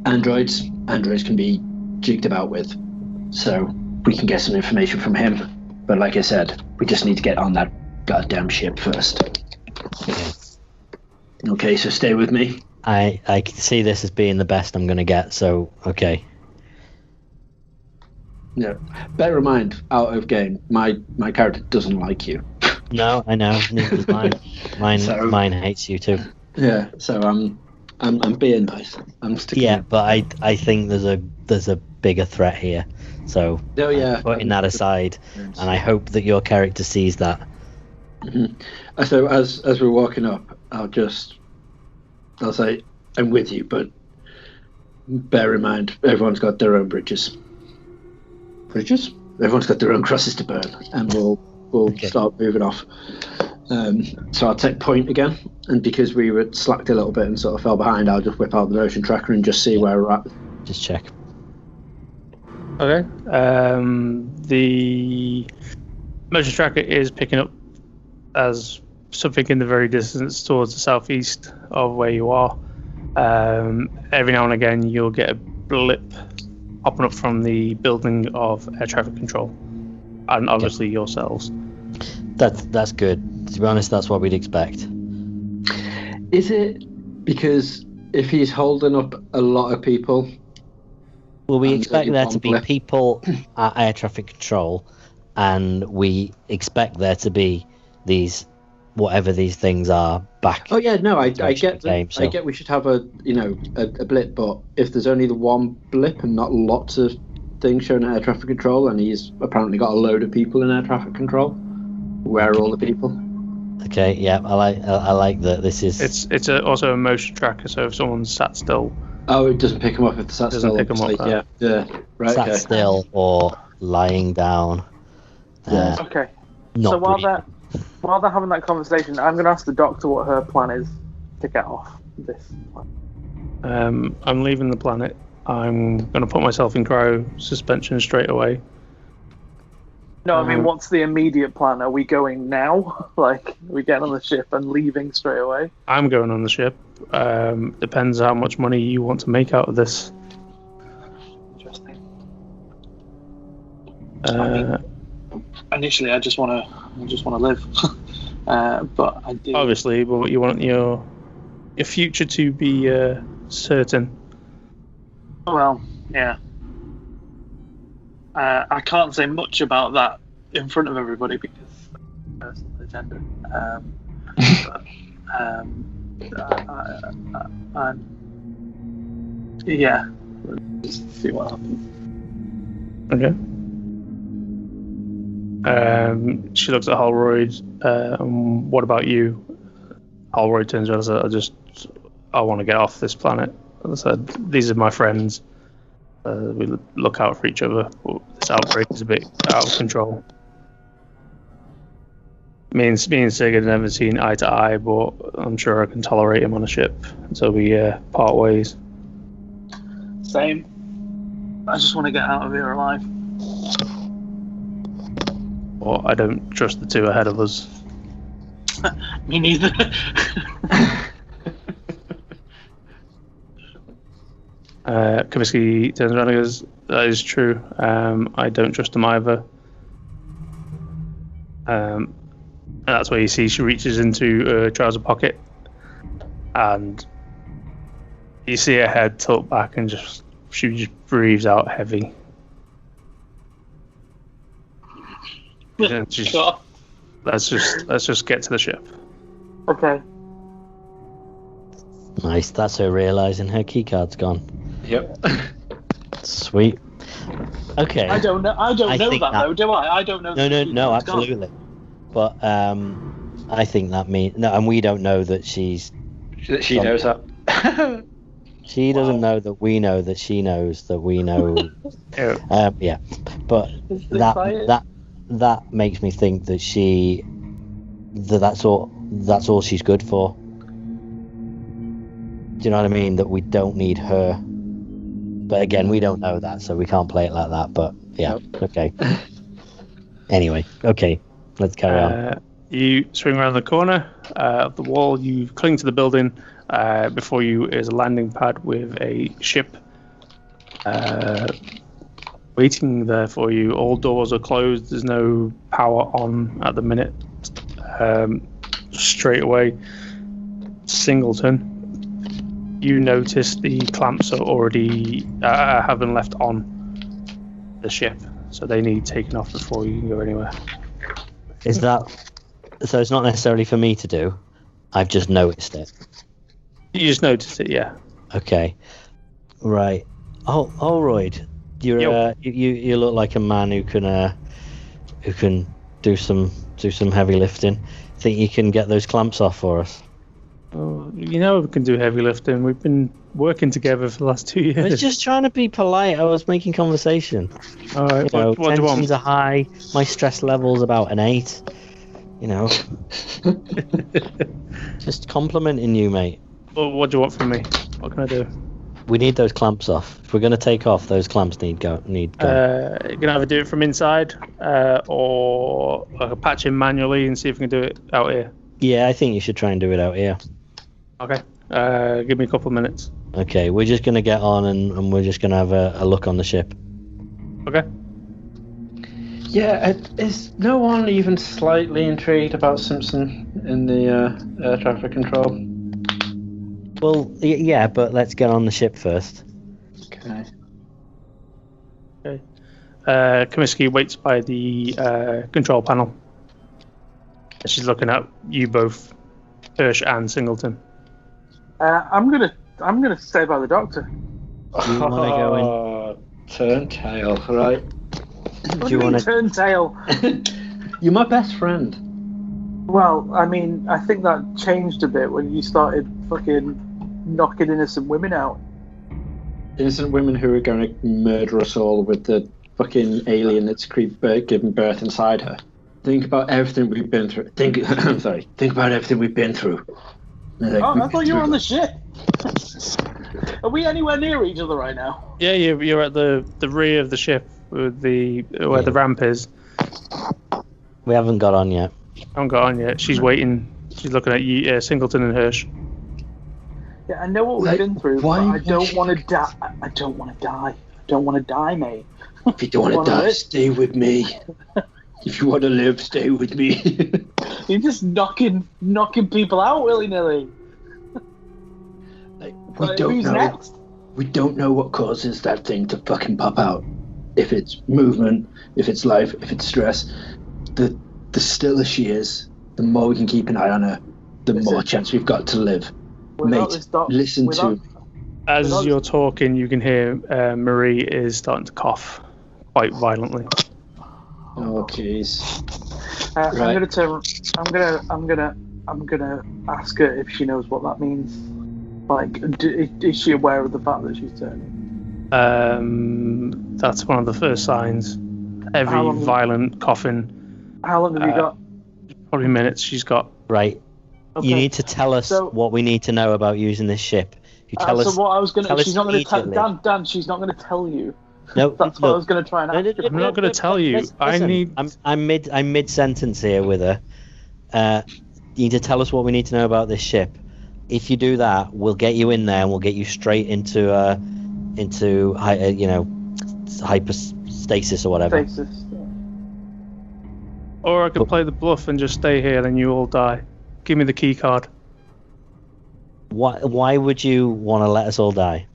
Androids can be jigged about with, so we can get some information from him. But like I said, we just need to get on that goddamn ship first. Okay. Okay, so stay with me. I can see this as being the best I'm going to get, so okay. Yeah. Bear in mind, out of game, my character doesn't like you. No, I know. Neither does mine. Mine hates you too. Yeah, so I'm being nice. I'm sticking. Yeah, but I think there's a bigger threat here. So Oh, yeah. putting that aside, and I hope that your character sees that. Mm-hmm. So as we're walking up, I'll say I'm with you, but bear in mind everyone's got their own bridges. Bridges? Everyone's got their own crosses to burn, and we'll start moving off. So I'll take point again, and because we were slacked a little bit and sort of fell behind, I'll just whip out the motion tracker and just see where we're at. Just check. Okay. The motion tracker is picking up as something in the very distance towards the southeast of where you are. Every now and again, you'll get a blip popping up from the building of air traffic control, and obviously yourselves. That's good. To be honest, that's what we'd expect. Is it because if he's holding up a lot of people? Well, we expect there to be blip. people at air traffic control, and we expect there to be these, whatever these things are, back. Oh yeah, no, I get game, so. I get we should have a blip, but if there's only the one blip and not lots of things shown at air traffic control, and he's apparently got a load of people in air traffic control, where are all the people? Okay, yeah, I like that. This is It's also a motion tracker, so if someone's sat still. Oh, it doesn't pick them up if the sat still. Pick them up, yeah, right. sat still or lying down. Yeah. Okay. Not So breathing. while they're having that conversation, I'm going to ask the doctor what her plan is to get off this plan. I'm leaving the planet. I'm going to put myself in cryo suspension straight away. No, I mean, what's the immediate plan? Are we going now? Like, are we getting on the ship and leaving straight away? I'm going on the ship. Depends how much money you want to make out of this. Interesting. Initially, I just want to live, but I do. Obviously, but you want your future to be certain. Well, yeah. I can't say much about that in front of everybody because personal agenda. Yeah. Just see what happens. Okay. She looks at Holroyd. What about you? Holroyd turns around and says, I want to get off this planet. As I said, these are my friends. We look out for each other. This outbreak is a bit out of control. Me and Sig have never seen eye to eye, but I'm sure I can tolerate him on a ship until we part ways. Same. I just want to get out of here alive. Well, I don't trust the two ahead of us. Me neither. Kabisky turns around and goes, that is true. I don't trust him either. And that's where you see she reaches into her trouser pocket and you see her head tilt back and she just breathes out heavy. Sure. Let's just get to the ship. Okay. Nice. That's her realising her keycard's gone. Yep. Sweet. Okay. I don't know that though, do I? I don't know. No, absolutely. But I think that means no, and we don't know that she knows that. She doesn't know that we know that she knows that we know. Yeah, but that makes me think that that's all she's good for. Do you know what I mean? That we don't need her. But again, we don't know that, so we can't play it like that. But yeah, okay. Anyway, okay, let's carry on. You swing around the corner of the wall. You cling to the building. Before you is a landing pad with a ship waiting there for you. All doors are closed. There's no power on at the minute. Straight away, Singleton. You notice the clamps are already have been left on the ship, so they need taken off before you can go anywhere. Is that so? It's not necessarily for me to do. I've just noticed it. You just noticed it, yeah. Okay, right. Oh, Holroyd, you look like a man who can do some heavy lifting. Think you can get those clamps off for us? Oh, you know we can do heavy lifting. We've been working together for the last 2 years. I was just trying to be polite. I was making conversation. All right, what do you want? Tensions are high. My stress level's about an 8. You know, just complimenting you, mate. Well, what do you want from me? What can I do? We need those clamps off. If we're going to take off, those clamps need go. You can either do it from inside, or I can patch in manually and see if we can do it out here. Yeah, I think you should try and do it out here. Okay. Give me a couple of minutes. Okay, we're just going to get on and we're just going to have a look on the ship. Okay. Yeah, is no one even slightly intrigued about Simpson in the air traffic control? Well, yeah, but let's get on the ship first. Okay. Okay. Comiskey waits by the control panel. She's looking at you both, Hirsch and Singleton. I'm gonna stay by the doctor. Do you want to go in? Turn tail, right? What do you mean turn tail? You're my best friend. Well, I mean, I think that changed a bit when you started fucking knocking innocent women out. Innocent women who are going to murder us all with the fucking alien that's giving birth inside her. Think about everything we've been through. Think about everything we've been through. I thought you were on the ship. Are we anywhere near each other right now? Yeah, you're at the rear of the ship with where the ramp is. We haven't got on yet. I haven't got on yet. She's waiting. She's looking at you, Singleton and Hirsch. Yeah, I know what we've been through, but I don't want to die. I don't want to die. I don't want to die, mate. If you don't want to die, stay with me. If you want to live, stay with me. You're just knocking people out willy-nilly. Who's next? We don't know what causes that thing to fucking pop out. If it's movement, if it's life, if it's stress. The stiller she is, the more we can keep an eye on her, the more chance we've got to live. Mate, listen to me. As you're talking, you can hear Marie is starting to cough quite violently. Oh jeez. Right. I'm gonna ask her if she knows what that means. Like, is she aware of the fact that she's turning? That's one of the first signs. Heavy, violent coughing. How long have you got? Probably minutes. She's got. Right. Okay. You need to tell us what we need to know about using this ship. You tell us. So what I was gonna. She's not gonna tell Dan. She's not gonna tell you. No, that's what I was gonna try and ask. I'm not gonna tell you. Listen, I'm mid sentence here with her. You need to tell us what we need to know about this ship. If you do that, we'll get you in there and we'll get you straight into hyperstasis or whatever. Stasis. Or I could play the bluff and just stay here and you all die. Give me the key card. Why would you want to let us all die?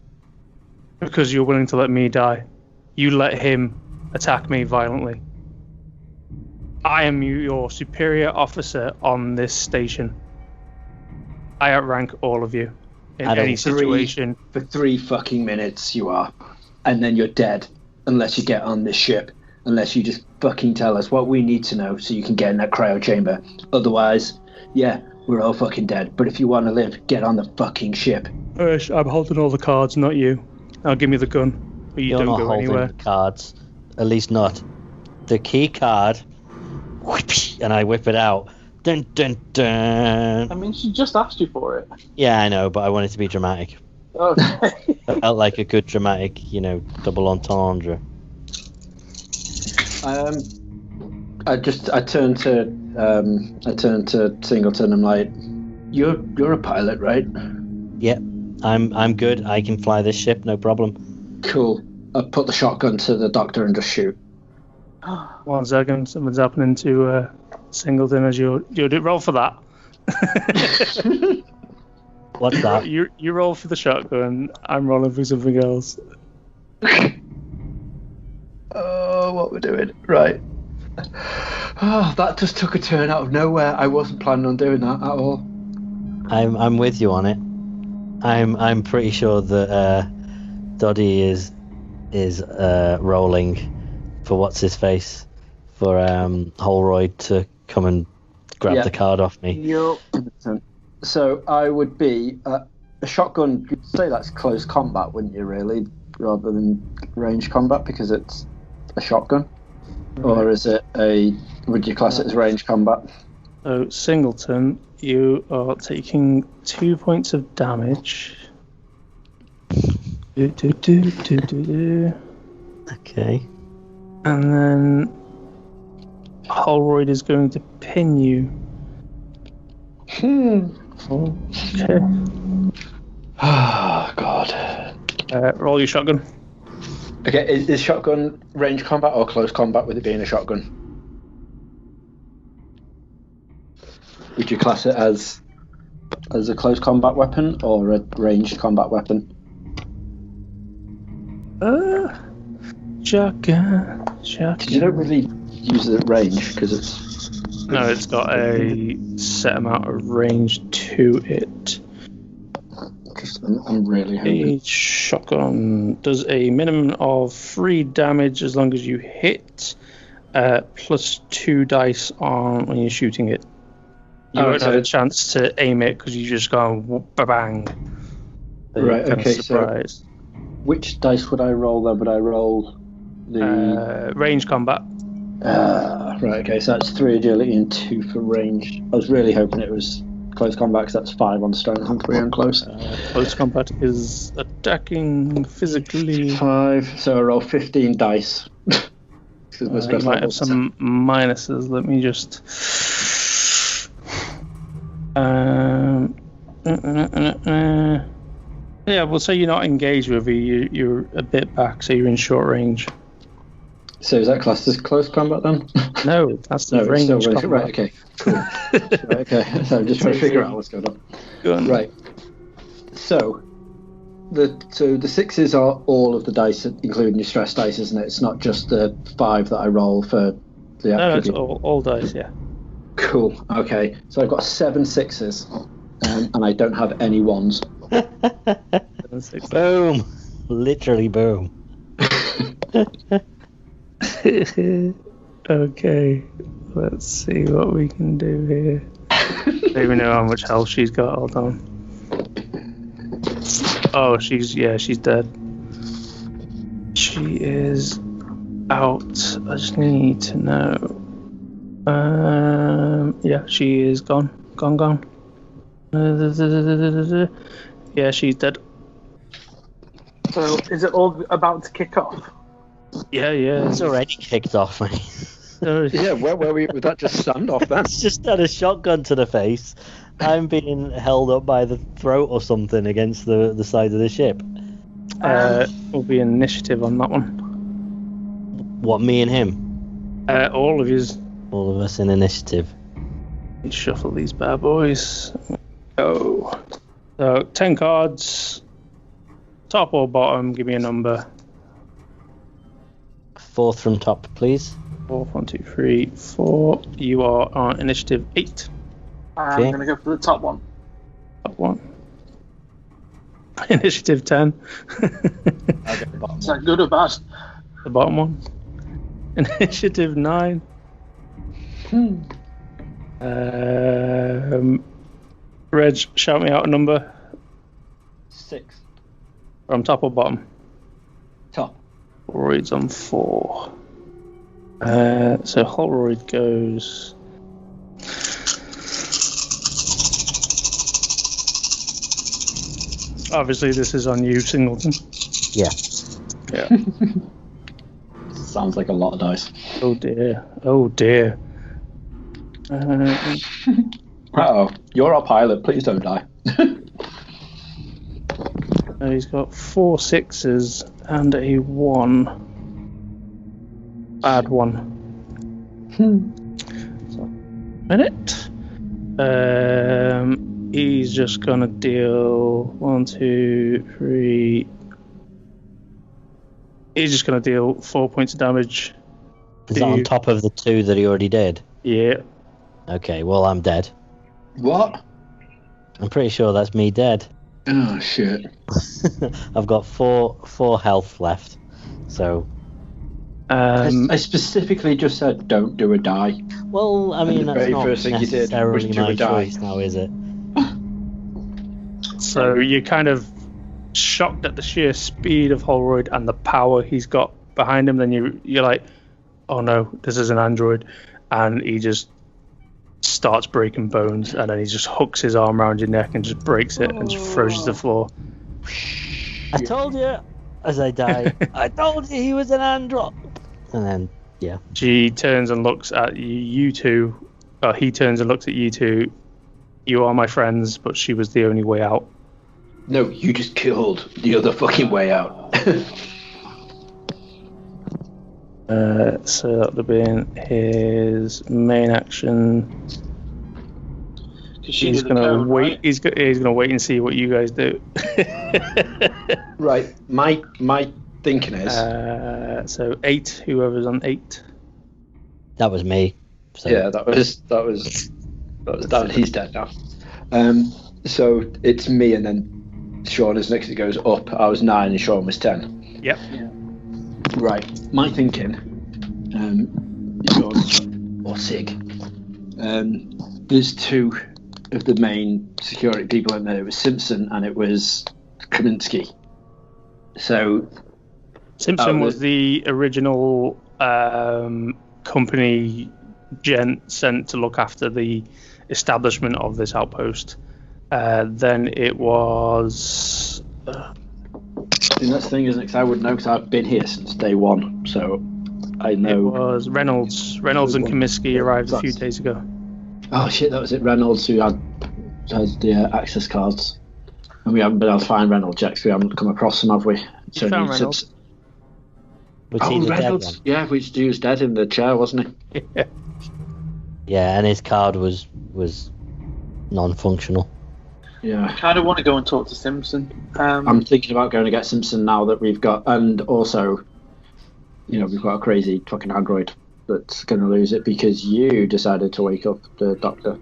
Because you're willing to let me die. You let him attack me violently. I am your superior officer on this station. I outrank all of you in any situation. For 3 fucking minutes you are. And then you're dead. Unless you get on this ship. Unless you just fucking tell us what we need to know so you can get in that cryo chamber. Otherwise, yeah, we're all fucking dead. But if you want to live, get on the fucking ship. I'm holding all the cards, not you. Now give me the gun. But You're don't not go holding anywhere. the cards. At least not. The key card. And I whip it out. Dun, dun, dun. I mean, she just asked you for it. Yeah, I know, but I want it to be dramatic. Okay. It felt like a good dramatic, double entendre. I turned to Singleton. I'm like, you're a pilot, right? Yep, I'm good. I can fly this ship, no problem. Cool. I put the shotgun to the doctor and just shoot. 1 second, something's happening to Singleton as you roll for that. What's that? You roll for the shotgun. I'm rolling for something else. Oh, what we're doing? Right. Oh, that just took a turn out of nowhere. I wasn't planning on doing that at all. I'm with you on it. I'm pretty sure that Doddy is rolling for what's his face for Holroyd to come and grab the card off me. Yep. So I would be a shotgun. You'd say that's close combat, wouldn't you? Really, rather than range combat, because it's a shotgun. Or is it would you class it as range combat? So Singleton, you are taking 2 points of damage. Okay. And then Holroyd is going to pin you. Okay. Oh, God. Roll your shotgun. Okay, is shotgun range combat or close combat with it being a shotgun? Would you class it as a close combat weapon or a ranged combat weapon? Shotgun. You don't really use the range because it's... No, it's got a set amount of range to it. I'm really hungry. A shotgun does a minimum of 3 damage as long as you hit, plus 2 dice on when you're shooting it. You won't have a chance to aim it because you just go bang. Right, okay, surprise. So which dice would I roll then? Would I roll the... range combat. Right, okay, so that's 3 agility and 2 for range. I was really hoping it was close combat because that's 5 on strength and 3 on close. Close combat is attacking physically. 5, so I roll 15 dice. You might have some minuses. Let me just... Yeah, we'll say you're not engaged with her. You're a bit back, so you're in short range. So is that classed as close combat then? No, that's the range combat. Right, okay, cool. Right, okay, so I'm just trying to figure out what's going on. Go on. Right. So the 6s are all of the dice, including your stress dice, isn't it? It's not just the 5 that I roll for the... No, it's all dice, yeah. Cool, okay. So I've got 7 6s, and I don't have any 1s. 7 6. Boom! Literally boom. Okay, let's see what we can do here. I don't even know how much health she's got. Hold on. Oh, she's dead. She is out. I just need to know. Yeah, she is gone. Gone. Yeah, she's dead. So, is it all about to kick off? Yeah. It's already kicked off, mate. Yeah, where would that just stand off then? It's just had a shotgun to the face. I'm being held up by the throat or something against the side of the ship. Will be initiative on that one. What, me and him? All of yous. All of us in initiative. Let's shuffle these bad boys. Go. So 10 cards. Top or bottom? Give me a number. 4th from top, please. 4, 1, 2, 3, 4. You are on initiative 8. I'm going to go for the top one. Top one. Initiative 10. I'll get the bottom Is one. that good or bad? The bottom one. Initiative 9. Reg, shout me out a number. 6. From top or bottom? Top. Holroyd's on 4. So Holroyd goes. Obviously, this is on you, Singleton. Yeah. Sounds like a lot of dice. Oh dear. Uh-oh. You're our pilot. Please don't die. He's got 4 6s and a 1. Bad one. So, minute. He's just gonna deal 1, 2, 3. He's just gonna deal 4 points of damage. Is that on top of the 2 that he already did? Yeah. Okay, well, I'm dead. What? I'm pretty sure that's me dead. Oh, shit. I've got 4 health left, so... I specifically just said don't do a die. Well, I mean, the that's very not first thing you did was necessarily do a my die. choice now, is it? So you're kind of shocked at the sheer speed of Holroyd and the power he's got behind him. Then you're like, oh no, this is an android. And he just starts breaking bones, and then he just hooks his arm around your neck and just breaks it and just throws you to the floor. I told you, as I die, I told you he was an android. And then, yeah. She turns and looks at you two. He turns and looks at you two. You are my friends, but she was the only way out. No, you just killed the other fucking way out. So that would have been his main action. He's gonna wait. Right? He's gonna wait and see what you guys do. Right. My thinking is. So 8. Whoever's on 8. That was me. So. Yeah, that was. He's dead now. So it's me, and then Sean is next. It goes up. I was 9, and Sean was 10. Yep. Yeah. Right. My thinking. Sean or Sig. There's 2 of the main security people in there. It was Simpson and it was Kaminsky. So Simpson was the original company gent sent to look after the establishment of this outpost. Then it was. And that's the thing, isn't it? Because I would know, because I've been here since day 1, so I know. It was Reynolds. Reynolds and Comiskey arrived a few days ago. Oh shit, that was it. Reynolds who had the access cards, and we haven't been able to find Reynolds yet. We haven't come across him, have we? So found Reynolds. Reynolds. Yeah, he was dead in the chair, wasn't he? Yeah. Yeah, and his card was non-functional. Yeah. I kind of want to go and talk to Simpson. I'm thinking about going to get Simpson now that we've got, and also, we've got a crazy fucking android that's going to lose it because you decided to wake up the doctor.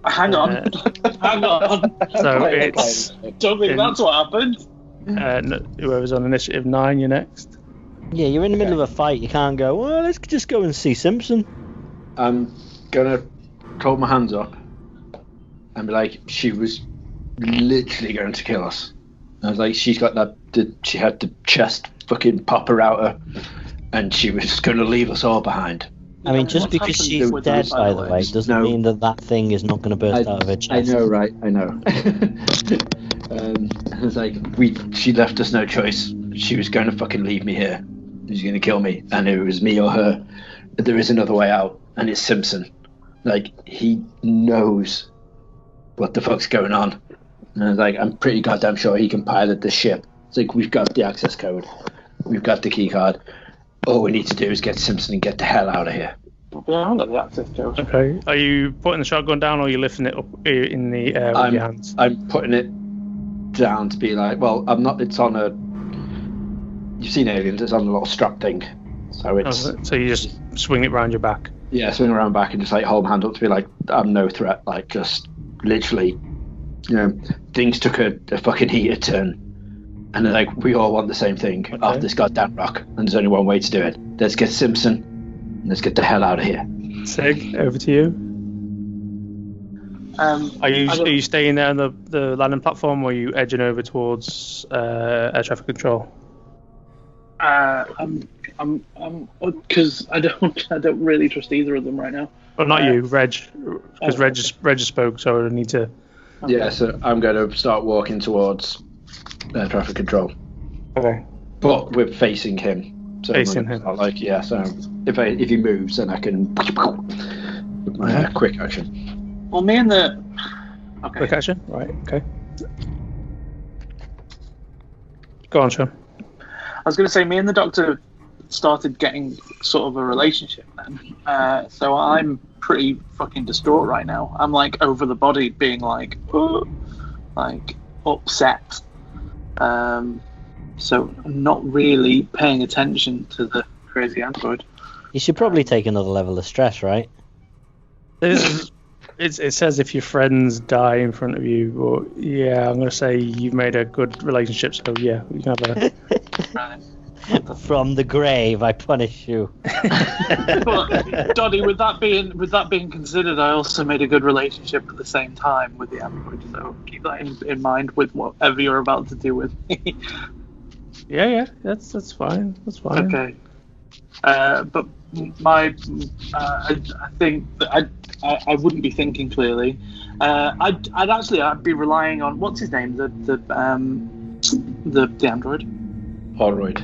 Hang on. Hang on. So it's. Don't think that's what happened. Whoever's on initiative 9, you're next. Yeah, you're in the middle of a fight. You can't go, well, let's just go and see Simpson. I'm going to hold my hands up and be like, she was literally going to kill us. I was like, she had the chest fucking popper out her, and she was going to leave us all behind. I mean, just because she's dead, by the way, doesn't mean that thing is not going to burst out of her chest. I know, right? I know. It was like, she left us no choice. She was going to fucking leave me here. She was going to kill me, and it was me or her. There is another way out, and it's Simpson. Like, he knows what the fuck's going on. And I was like, I'm pretty goddamn sure he can pilot the ship. It's like, we've got the access code. We've got the key card. All we need to do is get Simpson and get the hell out of here. Yeah, I haven't got the access code. Okay. Are you putting the shotgun down, or are you lifting it up in the air with your hands? I'm putting it down to be like, well, I'm not. It's on a. You've seen Aliens. It's on a little strap thing, so it's. So you just swing it around your back. Yeah, swing around back and just like hold my hand up to be like, I'm no threat. Like, just literally, things took a fucking heater turn. And they're like, we all want the same thing off this goddamn rock, and there's only one way to do it. Let's get Simpson, and let's get the hell out of here. Sig, over to you. Are you staying there on the landing platform, or are you edging over towards air traffic control? I'm because I don't really trust either of them right now. Well, not you, Reg, because Reg just spoke, so I need to. Yeah, so I'm going to start walking towards air traffic control. Okay. But we're facing him. So facing him. Like, yeah, so if he moves, then I can with my quick action. Well, me and the... Okay. Quick action? Right, okay. Go on, Sean. I was going to say, me and the doctor started getting sort of a relationship then. So I'm pretty fucking distraught right now. I'm like over the body being like upset. So I'm not really paying attention to the crazy android. You should probably take another level of stress, right? It says if your friends die in front of you, but yeah, I'm going to say you've made a good relationship, so yeah, we can have a... From the grave, I punish you. But Doddy, with that being considered, I also made a good relationship at the same time with the android. So keep that in mind with whatever you're about to do with me. Yeah, that's fine. That's fine. Okay. But I think that I wouldn't be thinking clearly. I'd be relying on what's his name, the The android. Holroyd.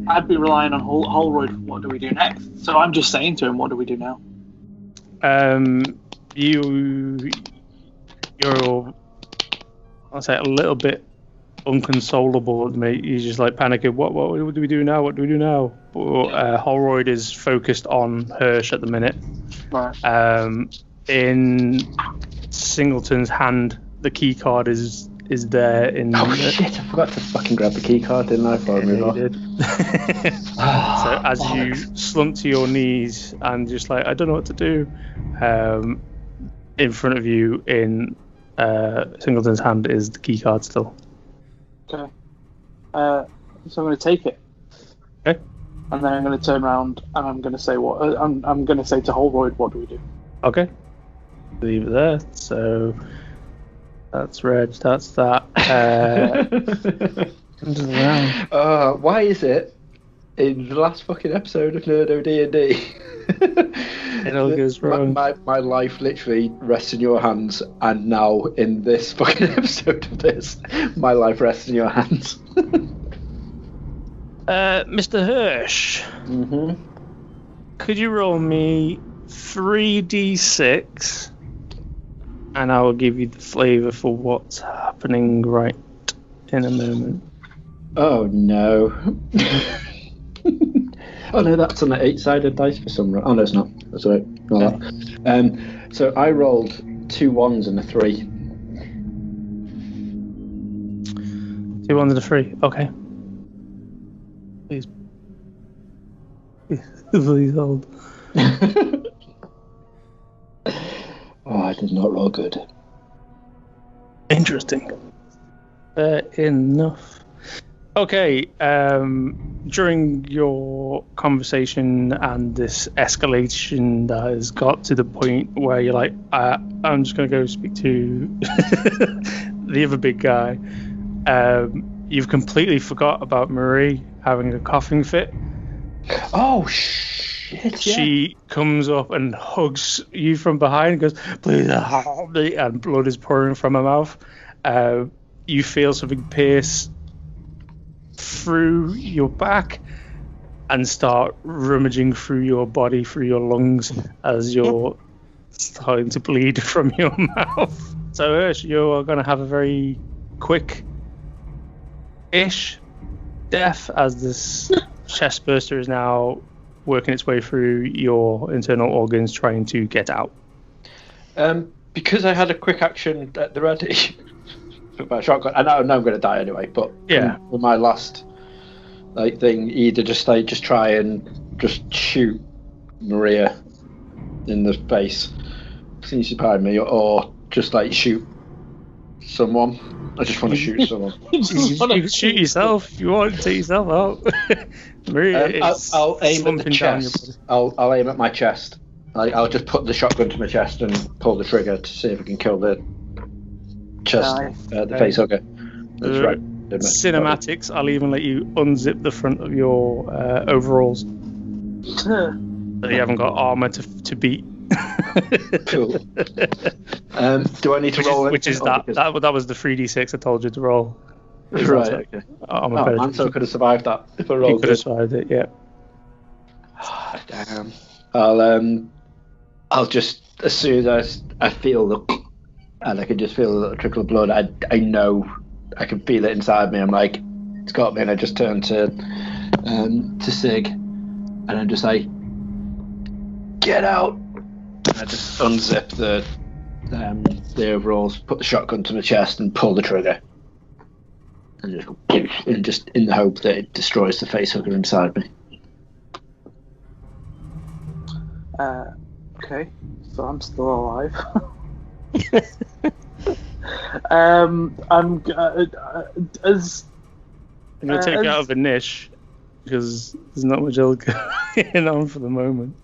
I'd be relying on Holroyd. What do we do next? So I'm just saying to him, what do we do now? You're, I'll say, a little bit unconsolable, mate. You're just like panicking. What do we do now? What do we do now? But Holroyd is focused on Hirsch at the minute. Right. In Singleton's hand, the key card is there. In Oh shit! I forgot to fucking grab the key card, didn't I? Before I moved off. So as you slump to your knees and just like, I don't know what to do, in front of you in Singleton's hand is the key card still. Okay. So I'm going to take it. Okay. And then I'm going to turn around and I'm going to say I'm going to say to Holroyd, what do we do? Okay. Leave it there. So that's Reg. That's that. Into the round. Why is it in the last fucking episode of Nerdo D&D? It all goes wrong. My life literally rests in your hands, and now in this fucking episode of this, my life rests in your hands. Mr. Hirsch. Mm-hmm. Could you roll me 3d6, and I will give you the flavour for what's happening right in a moment. Oh no. Oh no, that's on the 8-sided dice for some reason. Oh no, it's not. That's all right. Not that. So I rolled 2 1s and a 3. 2 1s and a 3. Okay. Please. Please hold. Oh, I did not roll good. Interesting. Fair enough. Okay, during your conversation and this escalation that has got to the point where you're like, I'm just going to go speak to the other big guy, you've completely forgot about Marie having a coughing fit. Oh, shit, yeah. She comes up and hugs you from behind and goes, please help me, and blood is pouring from her mouth. You feel something pierce through your back and start rummaging through your body, through your lungs, as you're starting to bleed from your mouth. So Hirsch, you're going to have a very quick-ish death, as this chest burster is now working its way through your internal organs, trying to get out. Because I had a quick action at the ready with my shotgun, I know I'm going to die anyway, but yeah, with my last thing, either just try and just shoot Maria in the face, since she's behind me, or just shoot someone. I just want to shoot someone. You can shoot yourself if you want to take yourself out. Maria, I'll aim at the chest. I'll aim at my chest. I'll just put the shotgun to my chest and pull the trigger to see if I can kill the chest, the face hugger. That's right. Cinematics, I'll even let you unzip the front of your overalls. So you haven't got armour to beat. Cool. Do I need to roll it? Which is that was the 3d6 I told you to roll. Right, okay. So I could have survived that if I rolled. You could have survived it, yeah. Damn. I'll just, as soon as I feel and I can just feel a little trickle of blood, I know, I can feel it inside me. I'm like, it's got me, and I just turn to Sig, and I'm just like, get out! And I just unzip the overalls, put the shotgun to my chest, and pull the trigger, and just go, and just in the hope that it destroys the facehugger inside me. Okay, so I'm still alive. I'm going to take out of a niche because there's not much else going on for the moment.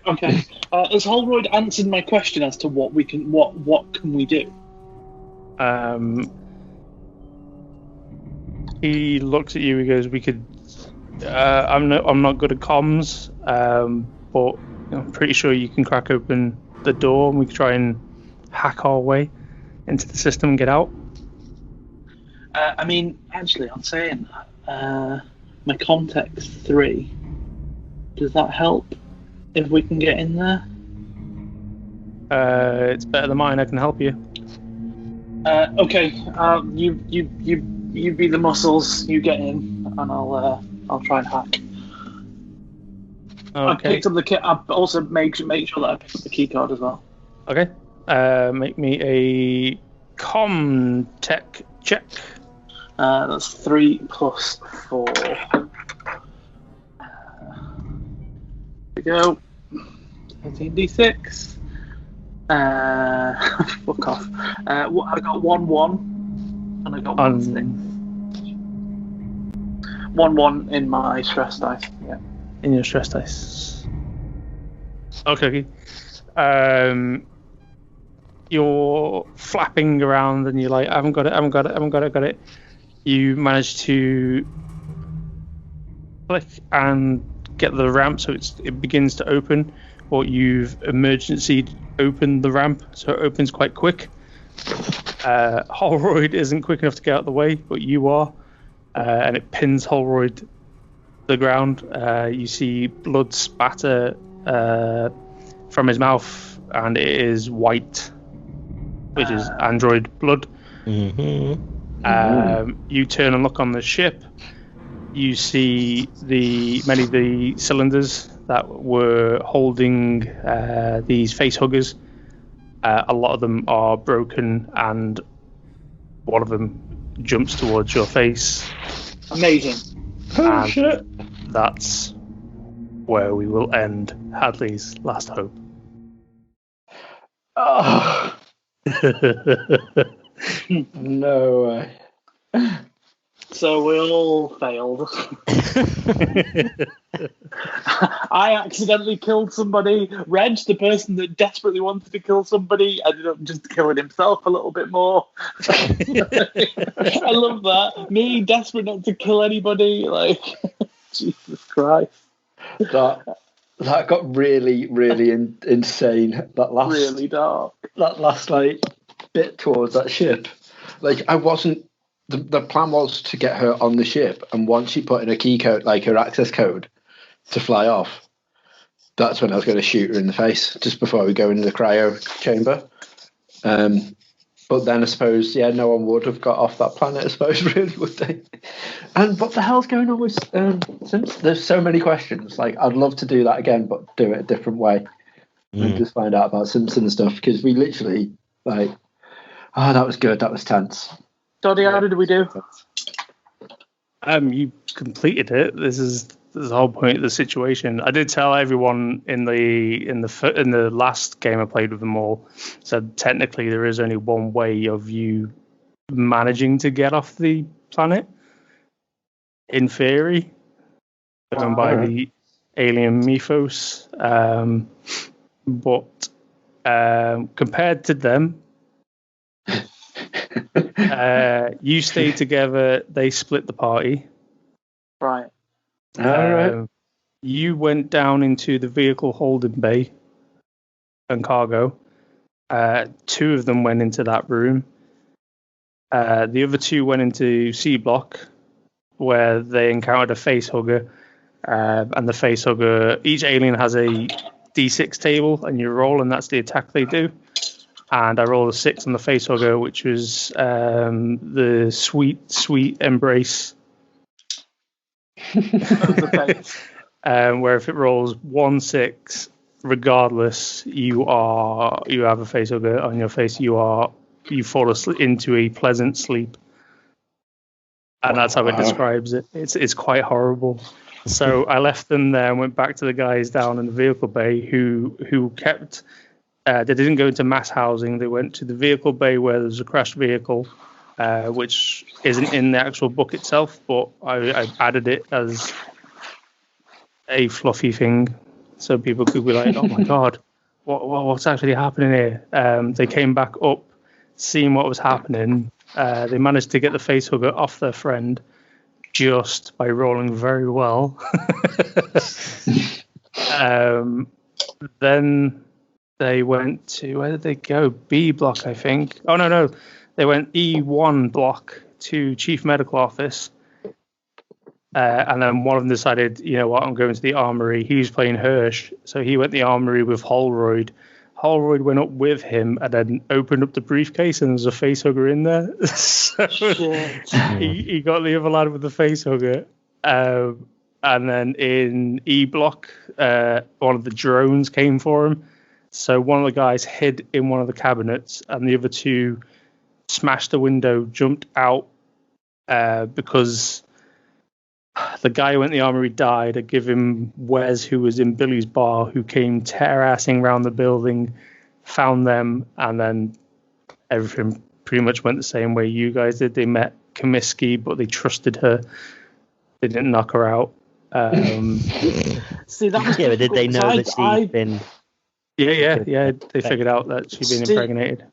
Okay. Has Holroyd answered my question as to what we can we do? He looks at you. He goes, "We could. I'm not good at comms, but I'm pretty sure you can crack open the door and we could try and hack our way into the system and get out." I mean, actually, on saying that, my contact's 3. Does that help if we can get in there? It's better than mine. I can help you. Okay. You be the muscles. You get in, and I'll try and hack. Okay. I picked up the key. I also make sure that I pick up the key card as well. Okay. Make me a com tech check. That's 3 plus 4. Here we go. 13d6. Fuck off. I got 1-1, and I got 1 6. 1-1 in my stress dice. Yeah. In your stress dice. Okay. You're flapping around, and you're like, I haven't got it. You manage to click and get the ramp, so it begins to open, or you've emergency opened the ramp, so it opens quite quick. Holroyd isn't quick enough to get out of the way, but you are, and it pins Holroyd to the ground. You see blood spatter from his mouth, and it is white, which is android blood. Mm-hmm. You turn and look on the ship. You see many of the cylinders that were holding these face huggers. A lot of them are broken, and one of them jumps towards your face. Amazing. Oh, shit. That's where we will end Hadley's Last Hope. Oh. No way. So we all failed. I accidentally killed somebody. Reg, the person that desperately wanted to kill somebody, ended up just killing himself a little bit more. I love that. Me, desperate not to kill anybody. Like, Jesus Christ. That got really, really insane. That last, really dark. That last like bit towards that ship. Like, I wasn't. The plan was to get her on the ship, and once she put in a key code, like her access code, to fly off, that's when I was going to shoot her in the face just before we go into the cryo chamber. But then I suppose, no one would have got off that planet, I suppose, really, would they? And what the hell's going on with Sims? There's so many questions. Like, I'd love to do that again, but do it a different way and just find out about Simpson and stuff, because we literally, like, that was good, that was tense. Doddy, how did we do? You completed it. This is the whole point of the situation. I did tell everyone in the last game I played with them all, said technically there is only one way of you managing to get off the planet. In theory, going by the alien mythos, but compared to them. You stayed together, they split the party. Right. Alright. You went down into the vehicle holding bay and cargo. 2 of them went into that room. The other 2 went into C block, where they encountered a face hugger. And the face hugger, each alien has a D6 table, and you roll, and that's the attack they do. And I rolled a 6 on the face hugger, which was the sweet embrace. Where if it rolls 1-6, regardless, you have a face hugger on your face. You fall asleep into a pleasant sleep, and that's how it describes it. It's quite horrible. So I left them there and went back to the guys down in the vehicle bay who kept. They didn't go into mass housing. They went to the vehicle bay where there's a crashed vehicle, which isn't in the actual book itself, but I added it as a fluffy thing so people could be like, oh my God, what's actually happening here? They came back up, seeing what was happening. They managed to get the face hugger off their friend just by rolling very well. Then they went to, where did they go? B block, I think. Oh, no. They went E1 block to Chief Medical Office. And then one of them decided, you know what, I'm going to the armory. He was playing Hirsch, so he went to the armory with Holroyd. Holroyd went up with him and then opened up the briefcase, and there was a facehugger in there. So he got the other lad with the facehugger. And then in E Block, one of the drones came for him. So one of the guys hid in one of the cabinets, and the other two smashed the window, jumped out because the guy who went to the armory died. I give him Wes, who was in Billy's bar, who came tear-assing around the building, found them, and then everything pretty much went the same way you guys did. They met Comiskey, but they trusted her. They didn't knock her out. See, that was but did they know that she'd been... Yeah. They figured out that she'd been impregnated.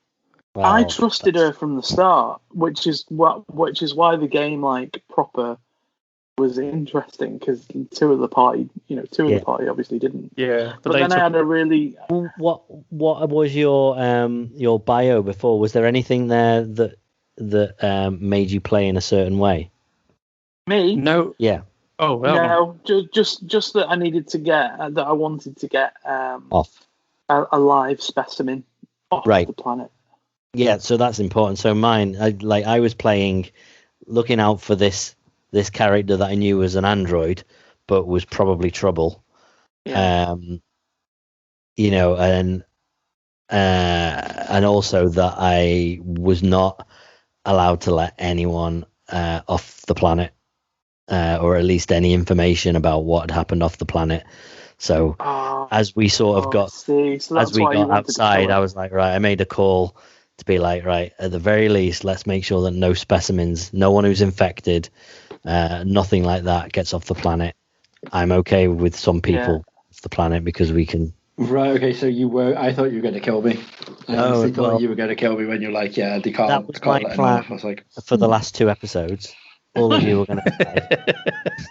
Wow. I trusted her from the start, which is why the game, like, proper was interesting, because two of the party obviously didn't. Yeah, but then I had a really. What was your bio before? Was there anything there that made you play in a certain way? Me? No. Yeah. Oh well. No, just that I needed to get that I wanted to get off a live specimen off the planet. Yeah, so that's important. So mine, I was playing, looking out for this character that I knew was an android, but was probably trouble. Yeah. And also that I was not allowed to let anyone off the planet, or at least any information about what had happened off the planet. So as we sort of got outside, I was like, right, I made a call to be like, right, at the very least, let's make sure that no specimens, no one who's infected, nothing like that gets off the planet. I'm okay with some people off the planet because we can. Right, okay, so I thought you were going to kill me. I honestly thought you were going to kill me when you're like, yeah, they can't. That was my plan. I was like, for the last 2 episodes. All of you were going to die.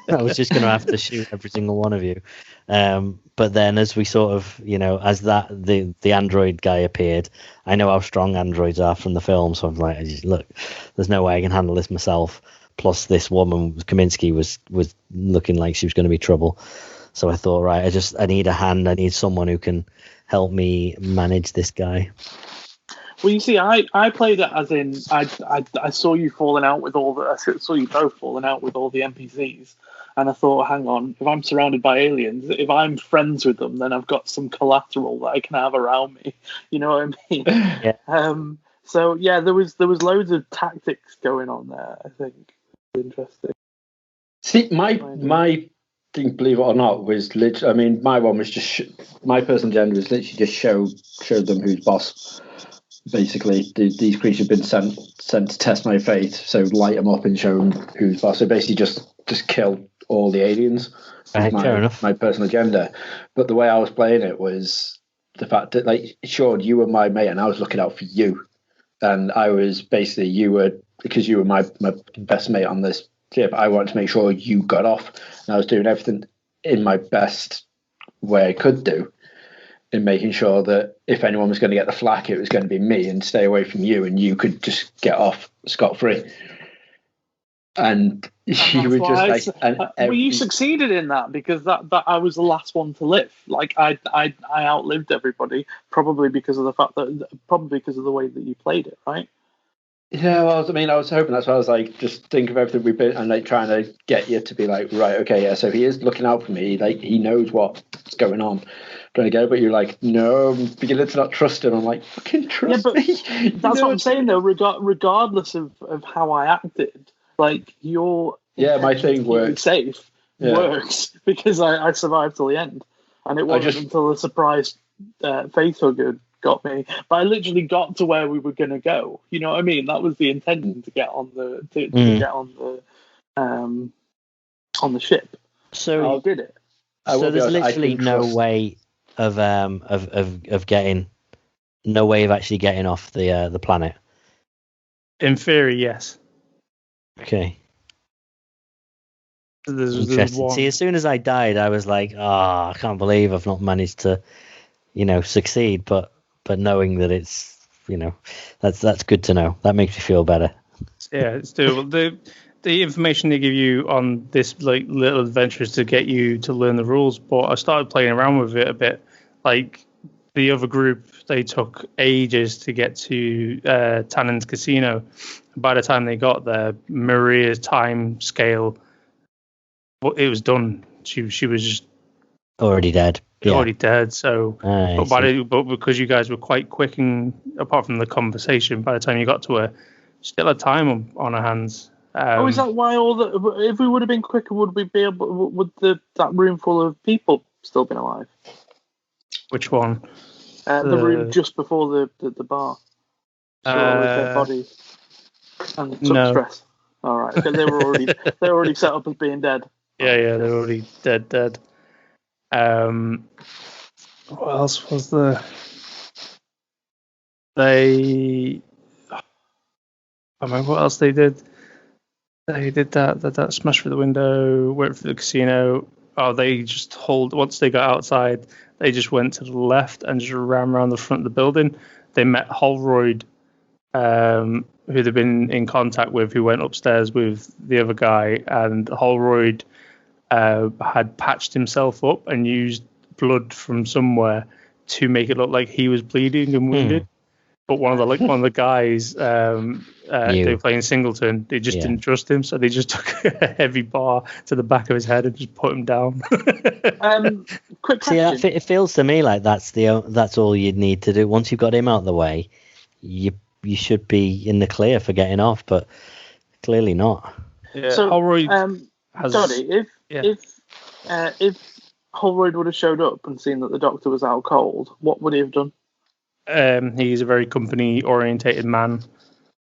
I was just going to have to shoot every single one of you. But then as we sort of, as the android guy appeared, I know how strong androids are from the film. So I'm like, look, there's no way I can handle this myself. Plus this woman, Kaminsky, was looking like she was going to be trouble. So I thought, right, I need a hand. I need someone who can help me manage this guy. Well, you see, I played it as in I saw you falling out with I saw you both falling out with all the NPCs, and I thought, hang on, if I'm surrounded by aliens, if I'm friends with them, then I've got some collateral that I can have around me. You know what I mean? Yeah. So yeah, there was loads of tactics going on there. I think interesting. See, my thing, believe it or not, was literally. I mean, my one was just my personal agenda was literally just showed them who's boss. Basically, these creatures have been sent to test my faith, so light them up and show them who's boss. So basically, just kill all the aliens. Fair enough. My personal agenda. But the way I was playing it was the fact that, like, sure, you were my mate, and I was looking out for you, and I was basically because you were my best mate on this trip. I wanted to make sure you got off, and I was doing everything in my best way I could do, in making sure that if anyone was going to get the flak, it was going to be me and stay away from you, and you could just get off scot-free. And you were just like, well, you succeeded in that, because that I was the last one to live. Like I outlived everybody, probably because of the way that you played it, right? Yeah, well, I was hoping. That's why I was like, just think of everything we've been, and like trying to get you to be like, right, okay, yeah. So he is looking out for me. Like, he knows what's going on. Trying to go, but you're like, no, I'm beginning to not trust him. I'm like, fucking trust me. That's what I'm saying, though. Regardless of how I acted, like, my thing works. Safe works, because I survived till the end, and it wasn't until the surprise facehugger got me. But I literally got to where we were going to go. You know what I mean? That was the intention, to get on the get on the ship. So I did it. So there's literally no way of getting, no way of actually getting off the planet. In theory, yes. Okay. There's one. See, as soon as I died, I was like, I can't believe I've not managed to, succeed. But knowing that it's, that's good to know. That makes me feel better. it's doable. The information they give you on this like little adventure is to get you to learn the rules. But I started playing around with it a bit. Like the other group, they took ages to get to Tannen's casino. By the time they got there, Maria's time scale, it was done. She was just already dead. Already dead. So, but because you guys were quite quick, and apart from the conversation, by the time you got to her, she still had time on her hands. Is that why if we would have been quicker, would that room full of people still been alive? Which one? The room just before the bar. All with their bodies and took stress. All right, because they were already set up as being dead. Yeah, they're already dead. What else was there? I remember what else they did. They did that smash through the window, went through the casino. Oh, they just once they got outside, they just went to the left and just ran around the front of the building. They met Holroyd, who they'd been in contact with, who went upstairs with the other guy, and Holroyd had patched himself up and used blood from somewhere to make it look like he was bleeding and wounded. But one of the guys, they were playing Singleton. They just didn't trust him, so they just took a heavy bar to the back of his head and just put him down. Quick question. See, it feels to me like that's all you'd need to do. Once you've got him out of the way, you should be in the clear for getting off, but clearly not. Yeah, so, Holroyd if Holroyd would have showed up and seen that the doctor was out cold, what would he have done? He's a very company-orientated man,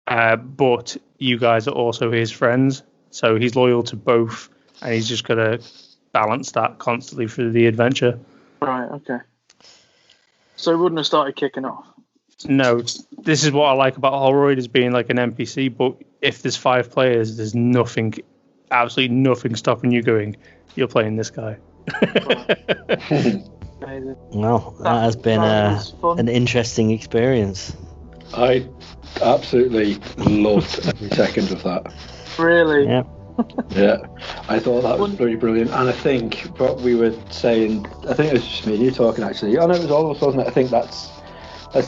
but you guys are also his friends, so he's loyal to both, and he's just got to balance that constantly through the adventure. Right, okay. So he wouldn't have started kicking off? No, this is what I like about Holroyd as being like an NPC, but if there's 5 players, there's absolutely nothing stopping you going, you're playing this guy. Well, that has been an interesting experience. I absolutely loved every second of that. Really? Yeah. Yeah, I thought that was pretty brilliant. And I think what we were saying, I think it was just me and you talking actually. Oh no, it was all of us, wasn't it? I think that's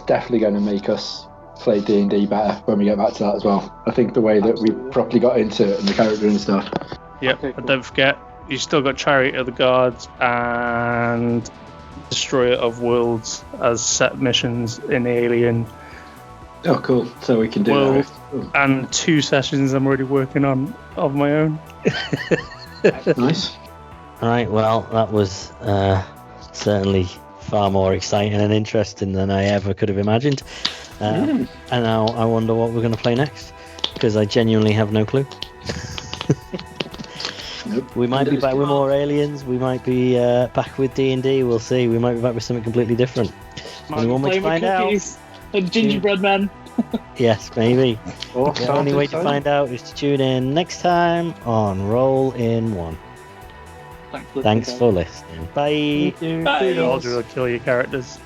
definitely going to make us play D&D better when we get back to that as well. I think the way that we properly got into it and the character and stuff. Yep, okay, cool. And don't forget, you still got Chariot of the Gods and Destroyer of Worlds as set missions in Alien. Oh, cool. So we can do that. And 2 sessions I'm already working on of my own. Nice. All right, well, that was certainly far more exciting and interesting than I ever could have imagined. And now I wonder what we're going to play next, because I genuinely have no clue. Nope. We might be back with more aliens. We might be back with D&D. We'll see. We might be back with something completely different. Only one way to find out. And gingerbread man. Yes, maybe. The only way to find out is to tune in next time on Roll in One. Thanks for listening. Bye. Bye. I'll kill your characters.